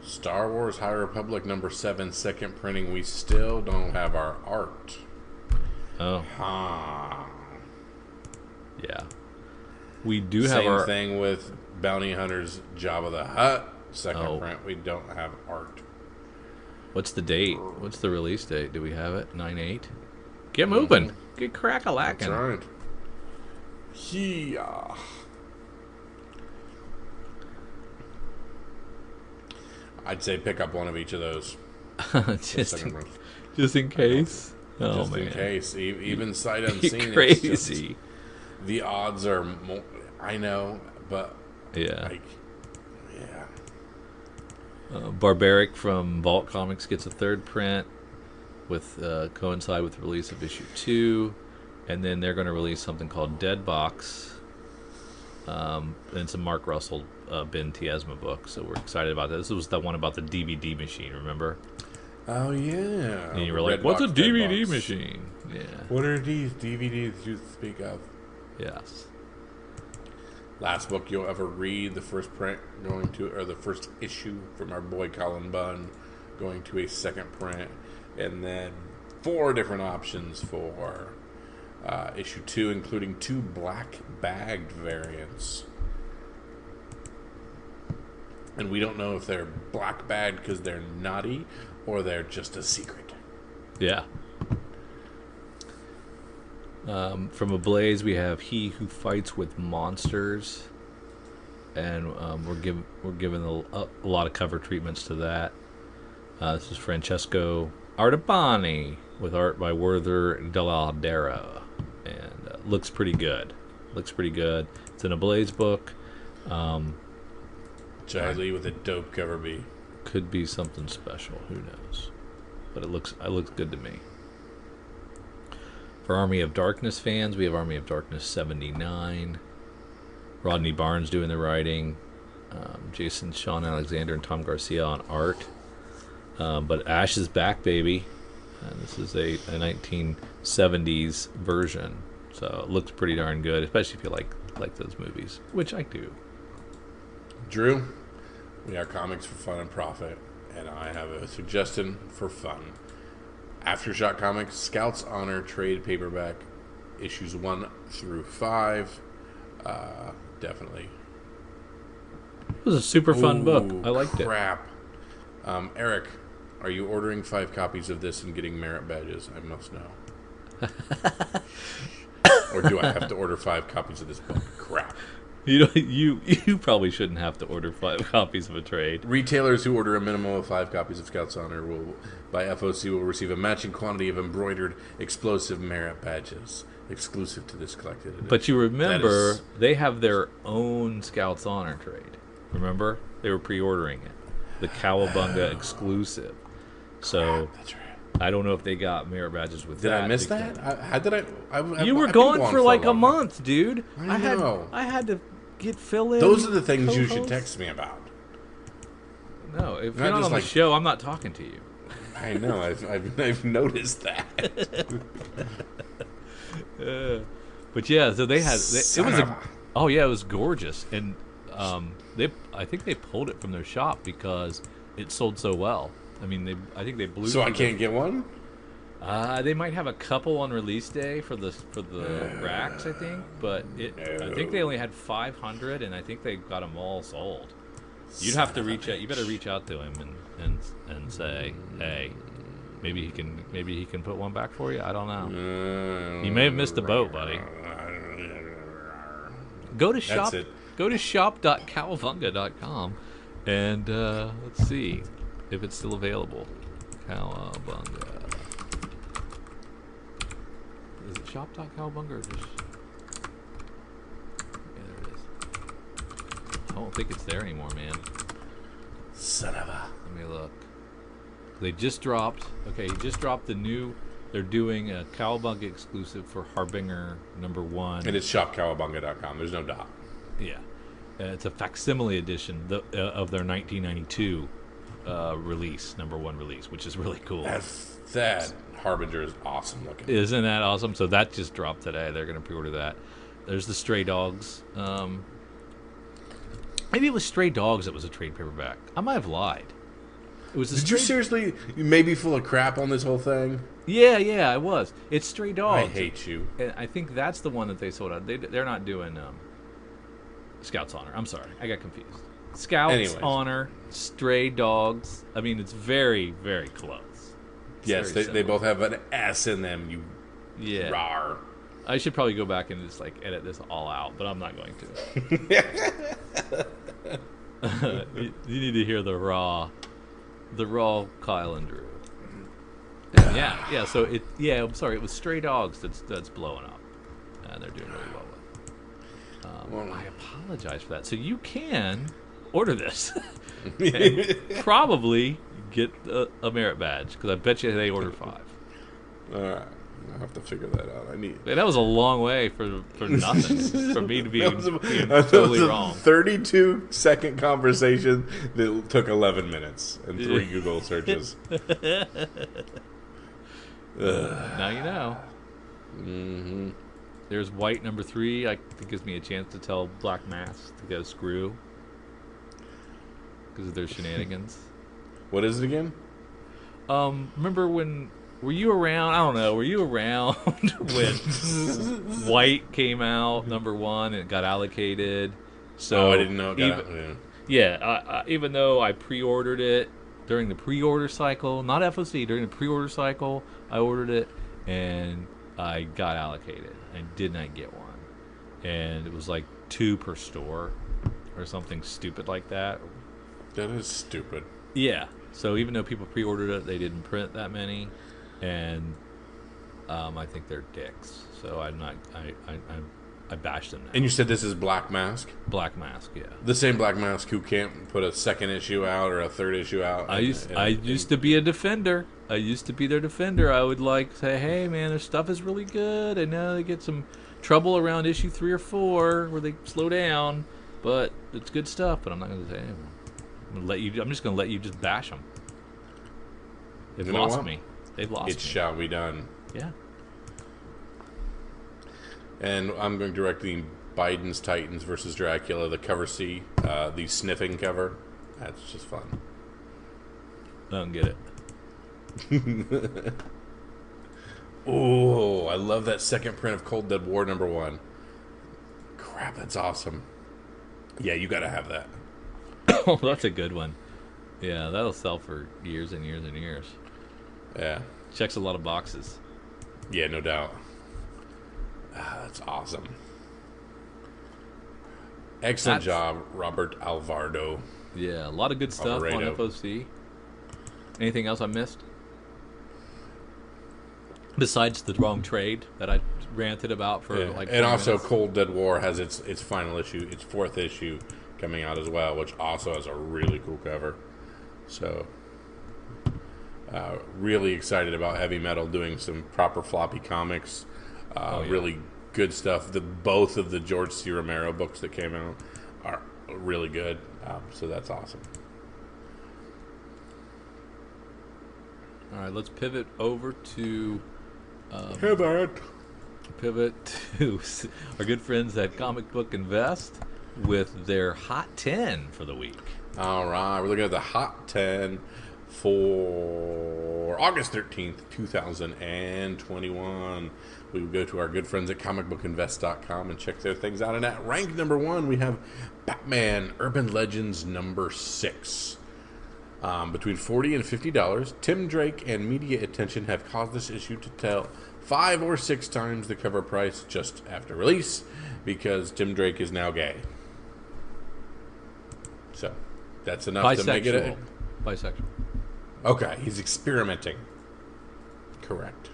Star Wars High Republic number 7, second printing. We still don't have our art. Oh. Ah. Yeah. We do have Same our thing with Bounty Hunters Jabba the Hutt. Second print. We don't have art. What's the date? What's the release date? Do we have it? 9/8? Get moving. Get crack-a-lackin'. That's right. Yeah. I'd say pick up one of each of those. just in case. Oh, just man. in case. Even sight unseen. Crazy. It's just, the odds are more. I know, but yeah. Yeah. Barbaric from Vault Comics gets a third print with coincide with the release of issue 2, and then they're going to release something called Dead Box. And it's a Mark Russell Ben Tiesma book, so we're excited about that. This was the one about the DVD machine, remember? Oh yeah. And you were like, "What's a DVD machine?" Yeah. What are these DVDs you speak of? Yes. Last book you'll ever read, the first print going to, or the first issue from our boy Colin Bunn, going to a second print, and then 4 different options for Issue 2, including 2 black bagged variants. And we don't know if they're black bagged because they're naughty or they're just a secret. Yeah. From Ablaze, we have He Who Fights with Monsters, and we're given a lot of cover treatments to that. This is Francesco Artabani with art by Werther Dell'Aldera, and looks pretty good. It's an Ablaze book. Jiley with a dope cover B. Could be something special. Who knows? But it looks good to me. For Army of Darkness fans, we have Army of Darkness 79. Rodney Barnes doing the writing. Jason Sean Alexander and Tom Garcia on art. But Ash is back, baby. And this is a 1970s version. So it looks pretty darn good, especially if you like those movies, which I do. Drew, we are comics for fun and profit, and I have a suggestion for fun. Aftershock Comics, Scouts Honor trade paperback, issues 1 through 5. Definitely. It was a super fun book. I liked it. Crap. Eric, are you ordering 5 copies of this and getting merit badges? I must know. Or do I have to order 5 copies of this book? Crap. You probably shouldn't have to order 5 copies of a trade. Retailers who order a minimum of 5 copies of Scouts Honor by FOC will receive a matching quantity of embroidered explosive merit badges exclusive to this collected edition. But you remember, they have their own Scouts Honor trade. Remember? They were pre-ordering it. The Cowabunga exclusive. So that's right. I don't know if they got merit badges with that. Did I miss that? How did I you were gone for like a month, dude. I know. I had to get Phil in. Those are the things you should text me about. No, if you're not on the show, I'm not talking to you. I know. I've noticed that. But yeah, so they had. It was gorgeous, and I think they pulled it from their shop because it sold so well. I mean, I think they blew. So I can't get one. They might have a couple on release day for the racks, I think, but I think they only had 500, and I think they got them all sold. You'd have to reach out. You better reach out to him and say, hey, maybe he can put one back for you. I don't know. You may have missed the boat, buddy. Go to shop. Go to shop.cowabunga.com and let's see if it's still available. Cowabunga. Is it shop.cowabunga or just... Yeah, there it is. I don't think it's there anymore, man. Son of a... Let me look. They just dropped... Okay, he just dropped the new... They're doing a Cowabunga exclusive for Harbinger #1. And it's shopcowabunga.com. There's no dot. Yeah. It's a facsimile edition of their 1992 release, #1 release, which is really cool. That Harbinger is awesome looking. Isn't that awesome? So that just dropped today. They're going to pre-order that. There's the Stray Dogs. Maybe it was Stray Dogs that was a trade paperback. I might have lied. It was. Did you seriously? You may be full of crap on this whole thing. Yeah, I was. It's Stray Dogs. I hate you. And I think that's the one that they sold out. They're not doing Scouts Honor. I'm sorry, I got confused. Scouts Honor, Stray Dogs. I mean, it's very, very close. Yes, they both have an S in them. Yeah. Rawr. I should probably go back and just edit this all out, but I'm not going to. You need to hear the raw Kyle and Drew. And yeah. So I'm sorry. It was Stray Dogs that's blowing up, and they're doing really well with. I apologize for that. So you can order this, and probably get a merit badge because I bet you they order 5. All right. I'll have to figure that out. That was a long way for nothing. For me to be totally wrong. 32-second conversation that took 11 minutes and 3 Google searches. Now you know. Mm-hmm. There's White #3. It gives me a chance to tell Black Mass to go screw because of their shenanigans. What is it again? Remember when were you around? I don't know. Were you around when White came out #1 and it got allocated? Oh, I So didn't know it got even out. Yeah. even though I pre-ordered it during the pre-order cycle, not FOC, during the pre-order cycle, I ordered it and I got allocated. I did not get one, and it was like 2 per store or something stupid like that. That is stupid. Yeah. So even though people pre-ordered it, they didn't print that many, and I think they're dicks. So I'm not. I bashed them now. And you said this is Black Mask? Black Mask, yeah. The same Black Mask who can't put a second issue out or a third issue out. I used to be a defender. I used to be their defender. I would like say, hey man, their stuff is really good. I know they get some trouble around issue 3 or 4 where they slow down, but it's good stuff. But I'm not going to say anything. I'm just going to let you just bash them. They've lost me. They've lost me. It shall be done. Yeah. And I'm going directly Biden's Titans versus Dracula, the cover C, the sniffing cover. That's just fun. I don't get it. Oh, I love that second print of Cold Dead War #1. Crap, that's awesome. Yeah, you got to have that. Oh, that's a good one. Yeah, that'll sell for years and years and years. Yeah. Checks a lot of boxes. Yeah, no doubt. That's awesome. Excellent job, Robert Alvarado. Yeah, a lot of good stuff on FOC. Anything else I missed? Besides the wrong trade that I ranted about for like 20 and also minutes. Cold Dead War has its final issue, its 4th issue coming out as well, which also has a really cool cover. So, really excited about Heavy Metal doing some proper floppy comics. Really good stuff. Both of the George C. Romero books that came out are really good. So that's awesome. All right, let's pivot over to pivot to our good friends at Comic Book Invest with their Hot 10 for the week. All right, we're looking at the Hot 10 for August 13th, 2021. We will go to our good friends at comicbookinvest.com and check their things out. And at rank #1, we have Batman Urban Legends #6. Between $40 and $50, Tim Drake and media attention have caused this issue to tell 5 or 6 times the cover price just after release because Tim Drake is now gay. So, that's enough to make it bisexual. Okay, he's experimenting. Correct.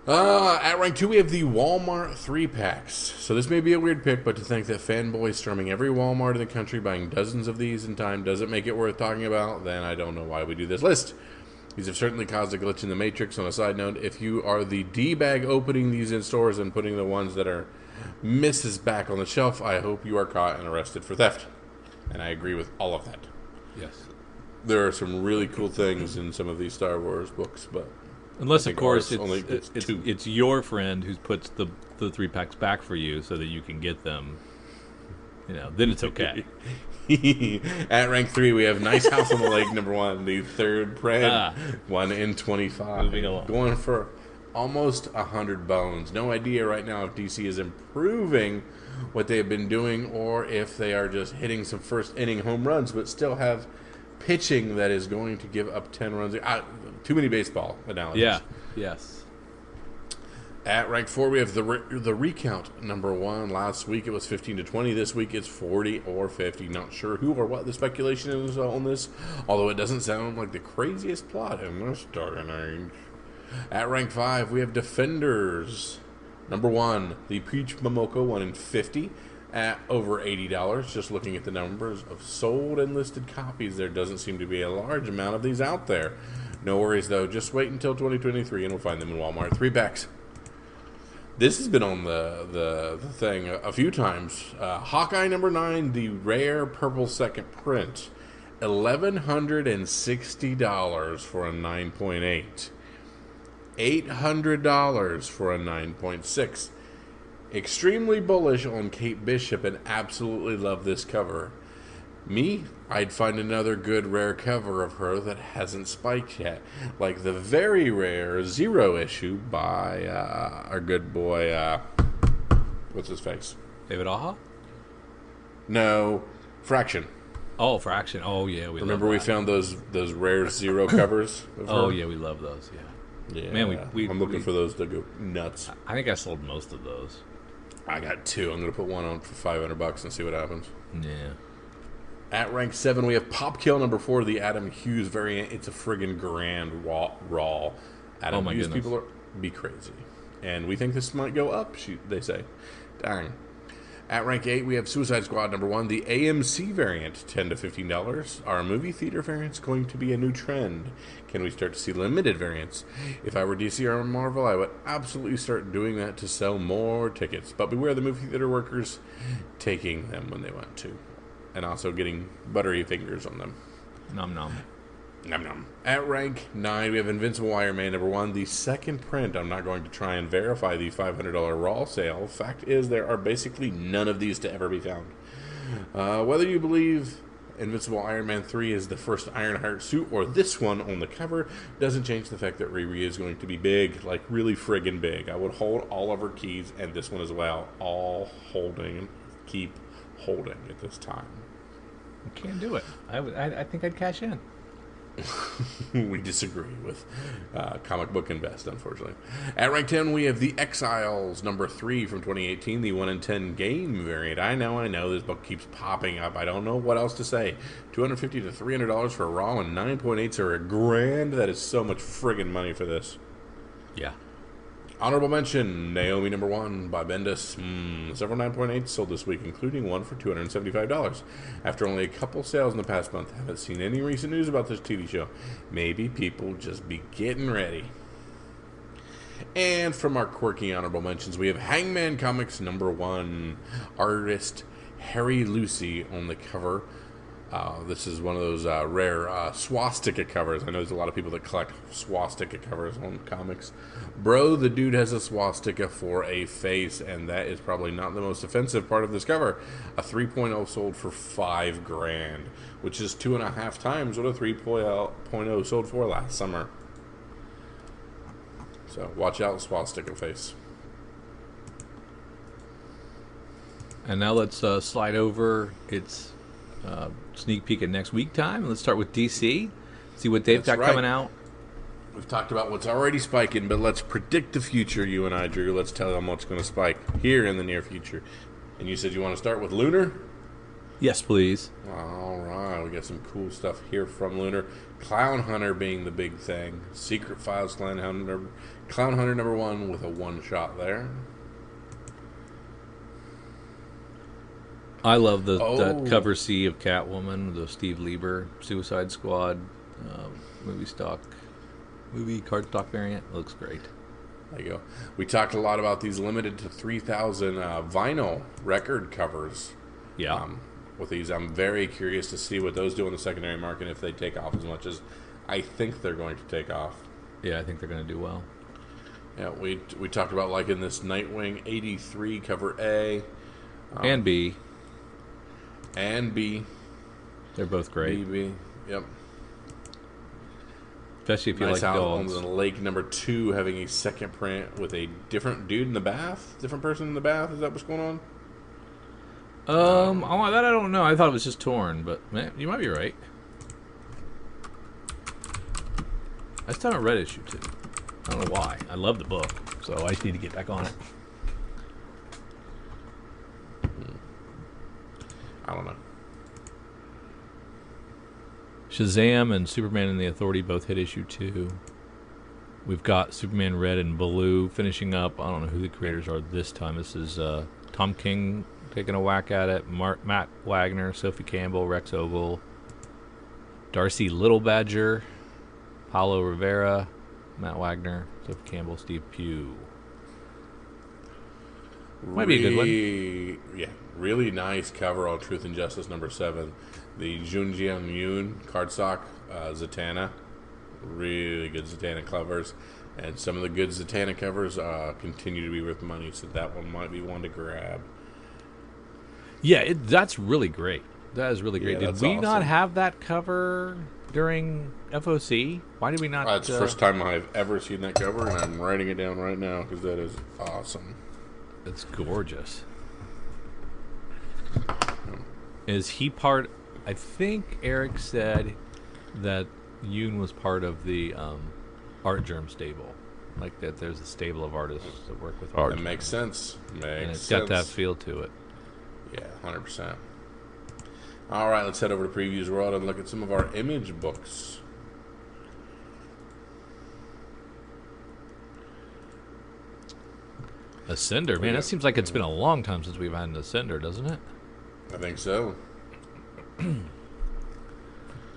At rank 2, we have the Walmart 3-packs. So this may be a weird pick, but to think that fanboys storming every Walmart in the country buying dozens of these in time doesn't make it worth talking about, then I don't know why we do this list. These have certainly caused a glitch in the Matrix. On a side note, if you are the D-bag opening these in stores and putting the ones that are misses back on the shelf, I hope you are caught and arrested for theft. And I agree with all of that. Yes. There are some really cool things in some of these Star Wars books, but unless, of course, it's your friend who puts the 3-packs back for you so that you can get them. Then it's okay. At rank 3, we have Nice House on the Lake #1, the 3rd print, 1 in 25, going for almost 100 bones. No idea right now if DC is improving what they've been doing or if they are just hitting some first inning home runs, but still have pitching that is going to give up 10 runs. Too many baseball analogies. Yeah. Yes. At rank 4, we have the recount #1. Last week it was 15 to 20. This week it's 40 or 50. Not sure who or what the speculation is on this, although it doesn't sound like the craziest plot in this day and age. At rank 5, we have Defenders #1, the Peach Momoko 1 in 50 at over $80. Just looking at the numbers of sold and listed copies, there doesn't seem to be a large amount of these out there. No worries though, just wait until 2023 and we'll find them in Walmart 3-packs. This has been on the thing a few times. Hawkeye #9, the rare purple second print, $1,160 for a 9.8. $800 for a 9.6. Extremely bullish on Kate Bishop and absolutely love this cover. Me, I'd find another good rare cover of her that hasn't spiked yet, like the very rare Zero issue by our good boy, what's his face? David Aha? No, Fraction. Oh, Fraction. Oh, yeah. Remember we found those rare Zero covers of Oh, her? yeah, we love those, yeah. Yeah, Man, I'm looking for those to go nuts. I think I sold most of those. I got two. I'm going to put one on for $500 and see what happens. Yeah. At rank 7, we have Pop Kill number 4, the Adam Hughes variant. It's a friggin' grand raw. Adam Hughes goodness. people are be crazy. And we think this might go up, they say. Dang. At rank 8, we have Suicide Squad number 1, the AMC variant, $10 to $15. Are movie theater variants going to be a new trend? Can we start to see limited variants? If I were DC or Marvel, I would absolutely start doing that to sell more tickets. But beware the movie theater workers taking them when they want to. And also getting buttery fingers on them. Nom nom. Nom nom. At rank 9, we have Invincible Iron Man number 1, the second print. I'm not going to try and verify the $500 raw sale. Fact is, there are basically none of these to ever be found. Whether you believe Invincible Iron Man 3 is the first Ironheart suit or this one on the cover doesn't change the fact that Riri is going to be big, like really friggin' big. I would hold all of her keys and this one as well, all holding, keep holding at this time. You can't do it. I think I'd cash in. We disagree with Comic Book Invest, unfortunately. At rank 10, we have The Exiles, number 3 from 2018, the 1 in 10 game variant. I know, this book keeps popping up. I don't know what else to say. $250 to $300 for a raw and 9.8s are $1,000. That is so much friggin' money for this. Yeah. Honorable mention, Naomi number 1 by Bendis. Several 9.8s sold this week, including one for $275. After only a couple sales in the past month, haven't seen any recent news about this TV show. Maybe people just be getting ready. And from our quirky honorable mentions, we have Hangman Comics number 1. Artist Harry Lucy on the cover. This is one of those rare swastika covers. I know there's a lot of people that collect swastika covers on comics. Bro, the dude has a swastika for a face, and that is probably not the most offensive part of this cover. A 3.0 sold for $5,000, which is 2.5 times what a 3.0 sold for last summer. So watch out, swastika face. And now let's slide over. It's sneak peek at next week time. Let's start with DC. See what they've got coming out. We've talked about what's already spiking, but let's predict the future, you and I, Drew. Let's tell them what's going to spike here in the near future. And you said you want to start with Lunar? Yes, please. All right. We got some cool stuff here from Lunar. Clown Hunter being the big thing. Secret Files Clown Hunter number 1 with a one-shot there. I love that cover C of Catwoman, the Steve Lieber Suicide Squad movie cardstock variant. It looks great. There you go. We talked a lot about these limited to 3,000 vinyl record covers. Yeah. With these, I'm very curious to see what those do in the secondary market, if they take off as much as I think they're going to take off. Yeah, I think they're going to do well. Yeah, we talked about liking this Nightwing 83 cover A. And B. And B. They're both great. B. Yep. Especially if you like dogs. On the Lake number 2 having a second print with a different dude in the bath? Different person in the bath? Is that what's going on? That I don't know. I thought it was just torn, but man, you might be right. I still haven't read issue 2. I don't know why. I love the book, so I just need to get back on it. I don't know. Shazam and Superman and the Authority both hit issue 2. We've got Superman Red and Blue finishing up. I don't know who the creators are this time. This is Tom King taking a whack at it. Matt Wagner, Sophie Campbell, Rex Ogle, Darcy Little Badger, Paulo Rivera, Matt Wagner, Sophie Campbell, Steve Pugh. Might be a good one. Yeah, really nice cover on Truth and Justice number 7. The Jun Jiang Yoon cardstock Zatanna. Really good Zatanna covers. And some of the good Zatanna covers continue to be worth money, so that one might be one to grab. Yeah, that's really great. That is really great. Yeah, Did that's we not awesome. have that cover during FOC? Why did we not? That's the first time I've ever seen that cover, and I'm writing it down right now because that is awesome. It's gorgeous. Is he part? I think Eric said that Yoon was part of the Art Germ stable. Like that, there's a stable of artists that work with art. That makes sense. And it's got that feel to it. Yeah, 100%. All right, let's head over to Previews World and look at some of our image books. Ascender, man, that seems like it's been a long time since we've had an Ascender, doesn't it? I think so.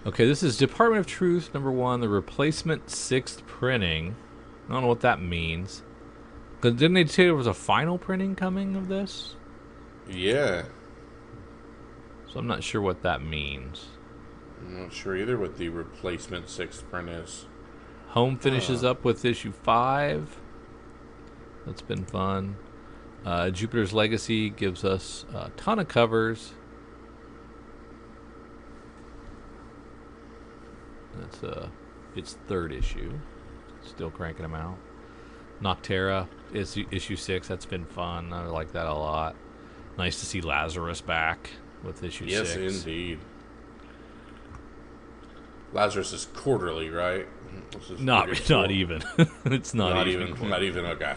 Okay, this is Department of Truth #1, the replacement 6th printing. I don't know what that means. Because didn't they say there was a final printing coming of this? Yeah. So I'm not sure what that means. I'm not sure either what the replacement 6th print is. Home finishes up with issue 5. That's been fun. Jupiter's Legacy gives us a ton of covers. That's its 3rd issue. Still cranking them out. Noctera is issue 6. That's been fun. I like that a lot. Nice to see Lazarus back with issue 6. Yes, indeed. Lazarus is quarterly, right? Not even. It's not even. Not even. Okay.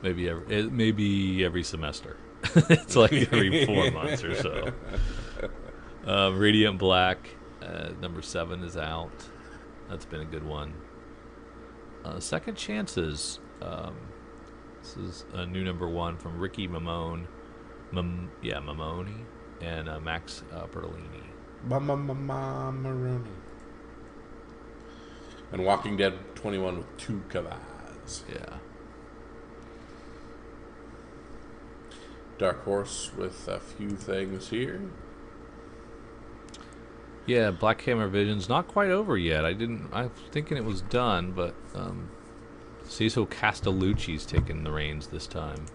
Maybe every semester. It's like every 4 months or so. Radiant Black #7 is out. That's been a good one. Second Chances. This is a new #1 from Ricky Mamone. Mamoni and Max Bertolini. Maroney. And Walking Dead 21 with 2 covers. Yeah. Dark Horse with a few things here. Yeah, Black Hammer Vision's not quite over yet. I was thinking it was done, but Cecil Castellucci's taking the reins this time.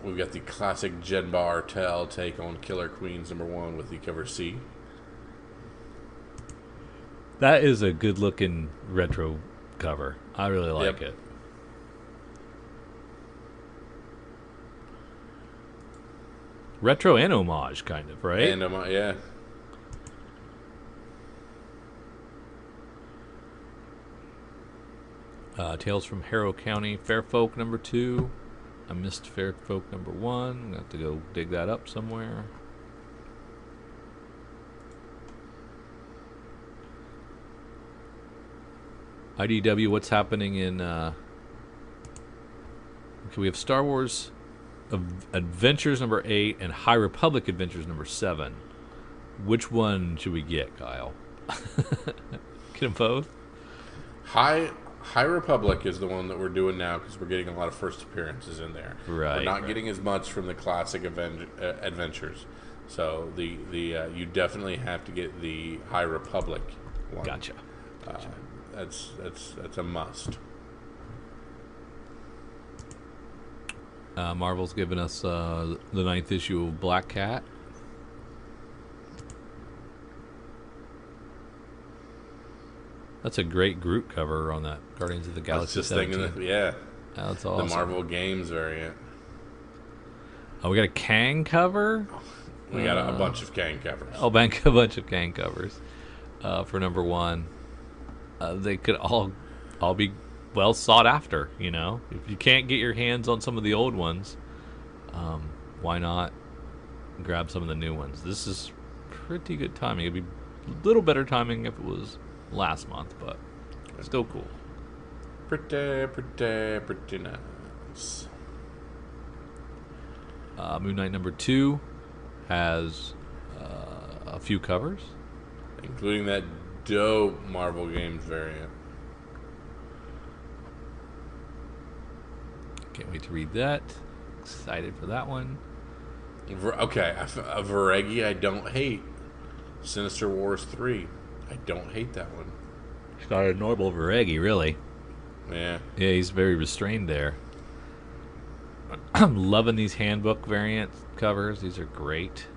We've got the classic Jen Bartel take on Killer Queens #1 with the cover C. That is a good-looking retro cover. I really like it. Retro and homage, kind of, right? And yeah. Tales from Harrow County, Fairfolk #2. I missed Fairfolk #1. I'm going to have to go dig that up somewhere. IDW, what's happening in... Okay, we have Star Wars Adventures #8 and High Republic Adventures #7. Which one should we get, Kyle? Get them both? High Republic is the one that we're doing now because we're getting a lot of first appearances in there. Right. We're not getting as much from the classic adventures. So you definitely have to get the High Republic one. Gotcha. That's a must. Marvel's given us the 9th issue of Black Cat. That's a great group cover on that Guardians of the Galaxy. That's just thinking, yeah. That's awesome. The Marvel Games variant. Oh, we got a Kang cover. We got a bunch of Kang covers. A bunch of Kang covers for #1. They could all be well sought after. You know, if you can't get your hands on some of the old ones, why not grab some of the new ones? This is pretty good timing. It'd be a little better timing if it was last month, but still cool. Pretty nice. Moon Knight #2 has a few covers, including that dope Marvel Games variant. Can't wait to read that. Excited for that one. Okay, a Varegi I don't hate. Sinister Wars 3. I don't hate that one. He's not a normal Varegi, really. Yeah, he's very restrained there. I'm loving these handbook variant covers. These are great.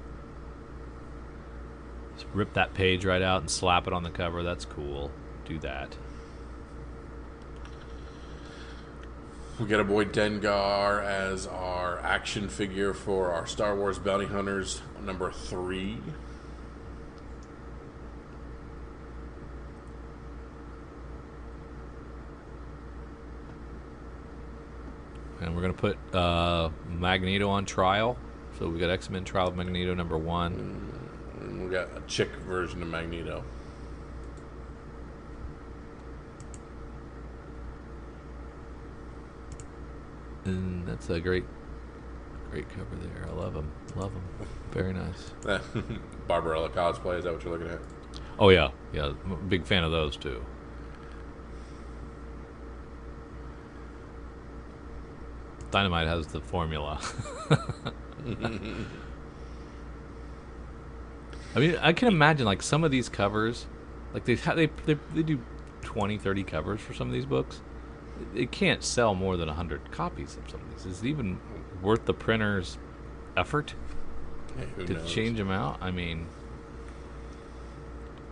Just rip that page right out and slap it on the cover. That's cool. Do that. We got a boy Dengar as our action figure for our Star Wars Bounty Hunters number 3. And we're going to put Magneto on trial. So we got X-Men Trial of Magneto number 1. And we got a chick version of Magneto. And that's a great cover there. I love them. Very nice. Barbarella cosplay, is that what you're looking at? Oh, yeah. Yeah, I'm a big fan of those, too. Dynamite has the formula. I mean, I can imagine, like, some of these covers, like, they do 20, 30 covers for some of these books. It can't sell more than 100 copies of some of these. Is it even worth the printer's effort Who to knows? change them out? I mean,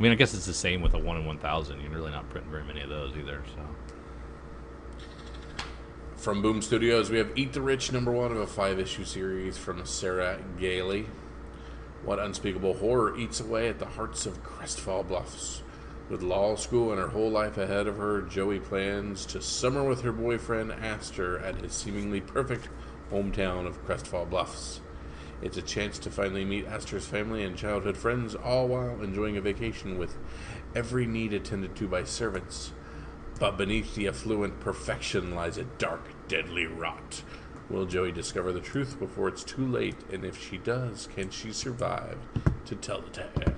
I guess it's the same with a 1 in 1,000. You're really not printing very many of those either, so... From Boom Studios, we have Eat the Rich, number 1 of a 5-issue series from Sarah Gailey. What unspeakable horror eats away at the hearts of Crestfall Bluffs? With law school and her whole life ahead of her, Joey plans to summer with her boyfriend Astor at his seemingly perfect hometown of Crestfall Bluffs. It's a chance to finally meet Astor's family and childhood friends, all while enjoying a vacation with every need attended to by servants. But beneath the affluent perfection lies a dark, deadly rot. Will Joey discover the truth before it's too late? And if she does, can she survive to tell the tale?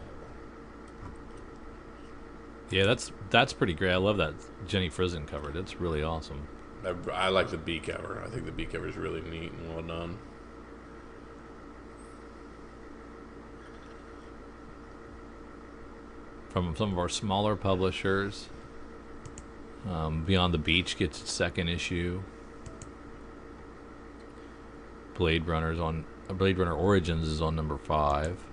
Yeah, that's pretty great. I love that Jenny Frison cover. That's really awesome. I like the B cover. I think the B cover is really neat and well done. From some of our smaller publishers, Beyond the Beach gets its 2nd issue. Blade Runner Origins is on number 5.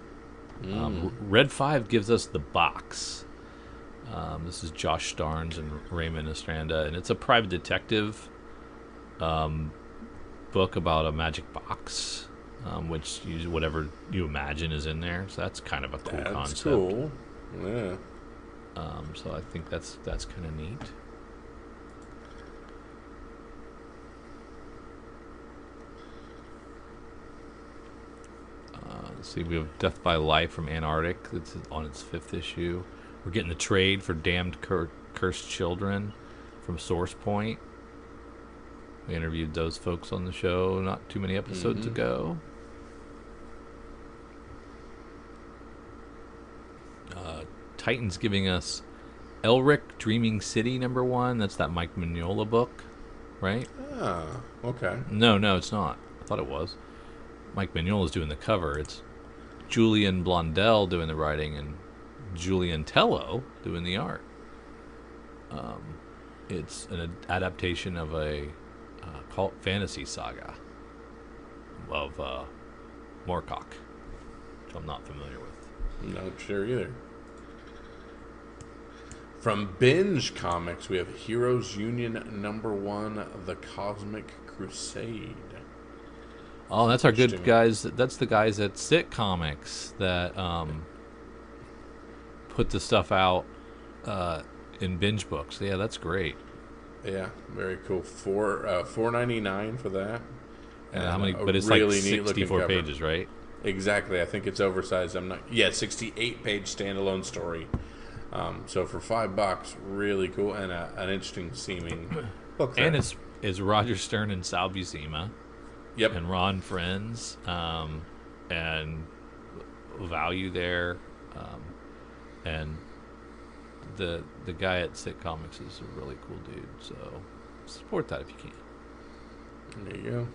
Red 5 gives us The Box. This is Josh Starnes and Raymond Estranda, and it's a private detective book about a magic box, which whatever you imagine is in there. So that's kind of a cool concept. That's cool. Yeah. So I think that's kind of neat. Let's see, we have Death by Life from Antarctic. It's on its 5th issue. We're getting the trade for Damned Cursed Children from Source Point. We interviewed those folks on the show not too many episodes ago. Titan's giving us Elric Dreaming City number 1. That's that Mike Mignola book, right? Ah, okay. No, it's not. I thought it was. Mike Mignola's doing the cover. It's Julian Blondell doing the writing and Julian Tello doing the art. It's an adaptation of a cult fantasy saga of Moorcock, which I'm not familiar with. Not sure either. From Binge Comics, we have Heroes Union number 1, The Cosmic Crusade. Oh, that's our good guys. That's the guys at Sit Comics that put the stuff out in binge books. Yeah, that's great. Yeah, very cool. $4.99 for that. And how many? But it's really like 64 pages, right? Exactly. I think it's oversized. 68-page standalone story. So for $5, really cool and an interesting seeming book. And it's Roger Stern and Sal Buscema. Yep. And Ron Friends, and Value there, and the guy at Sit Comics is a really cool dude. So support that if you can. There you go.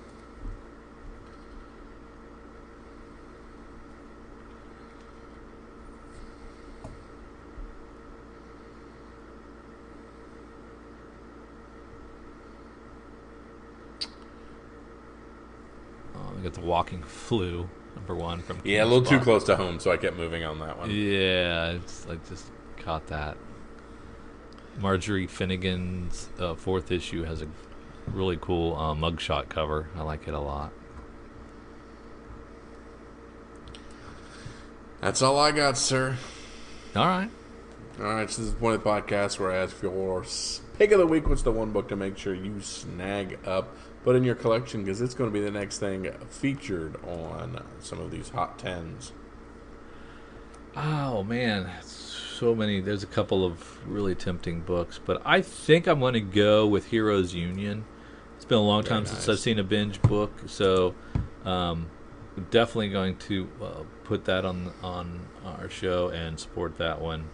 I got the Walking Flu #1 from Yeah, a little too Spot. close to home, so I kept moving on that one. Yeah, it's like just caught that. Marjorie Finnegan's 4th issue has a really cool mugshot cover. I like it a lot. That's all I got, sir. All right. All right, so this is one of the podcasts where I ask for your pick of the week. What's the one book to make sure you snag up, put in your collection, because it's going to be the next thing featured on some of these Hot 10s. Oh, man. So many. There's a couple of really tempting books, but I think I'm going to go with Heroes Union. It's been a long time since I've seen a binge book, so I'm definitely going to put that on our show and support that one.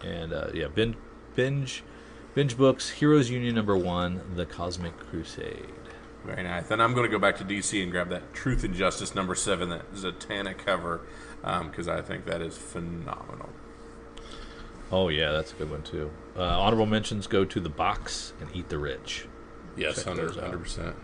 And yeah, binge books. Heroes Union #1, The Cosmic Crusade. Very nice. And I'm going to go back to DC and grab that Truth and Justice #7, that Zatanna cover, because I think that is phenomenal. Oh yeah, that's a good one too. Honorable mentions go to The Box and Eat the Rich. Yes, Check those out. 100%.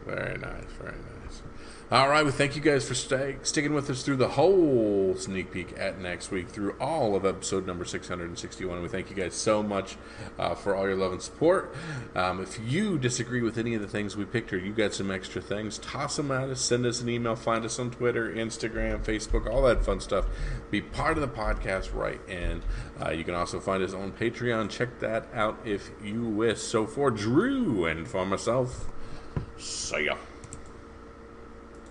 Very nice, very nice. All right, well, thank you guys for sticking with us through the whole sneak peek at next week, through all of episode number 661. We thank you guys so much for all your love and support. If you disagree with any of the things we picked, or you got some extra things, toss them at us, send us an email, find us on Twitter, Instagram, Facebook, all that fun stuff. Be part of the podcast, right? And you can also find us on Patreon. Check that out if you wish. So for Drew and for myself, see ya.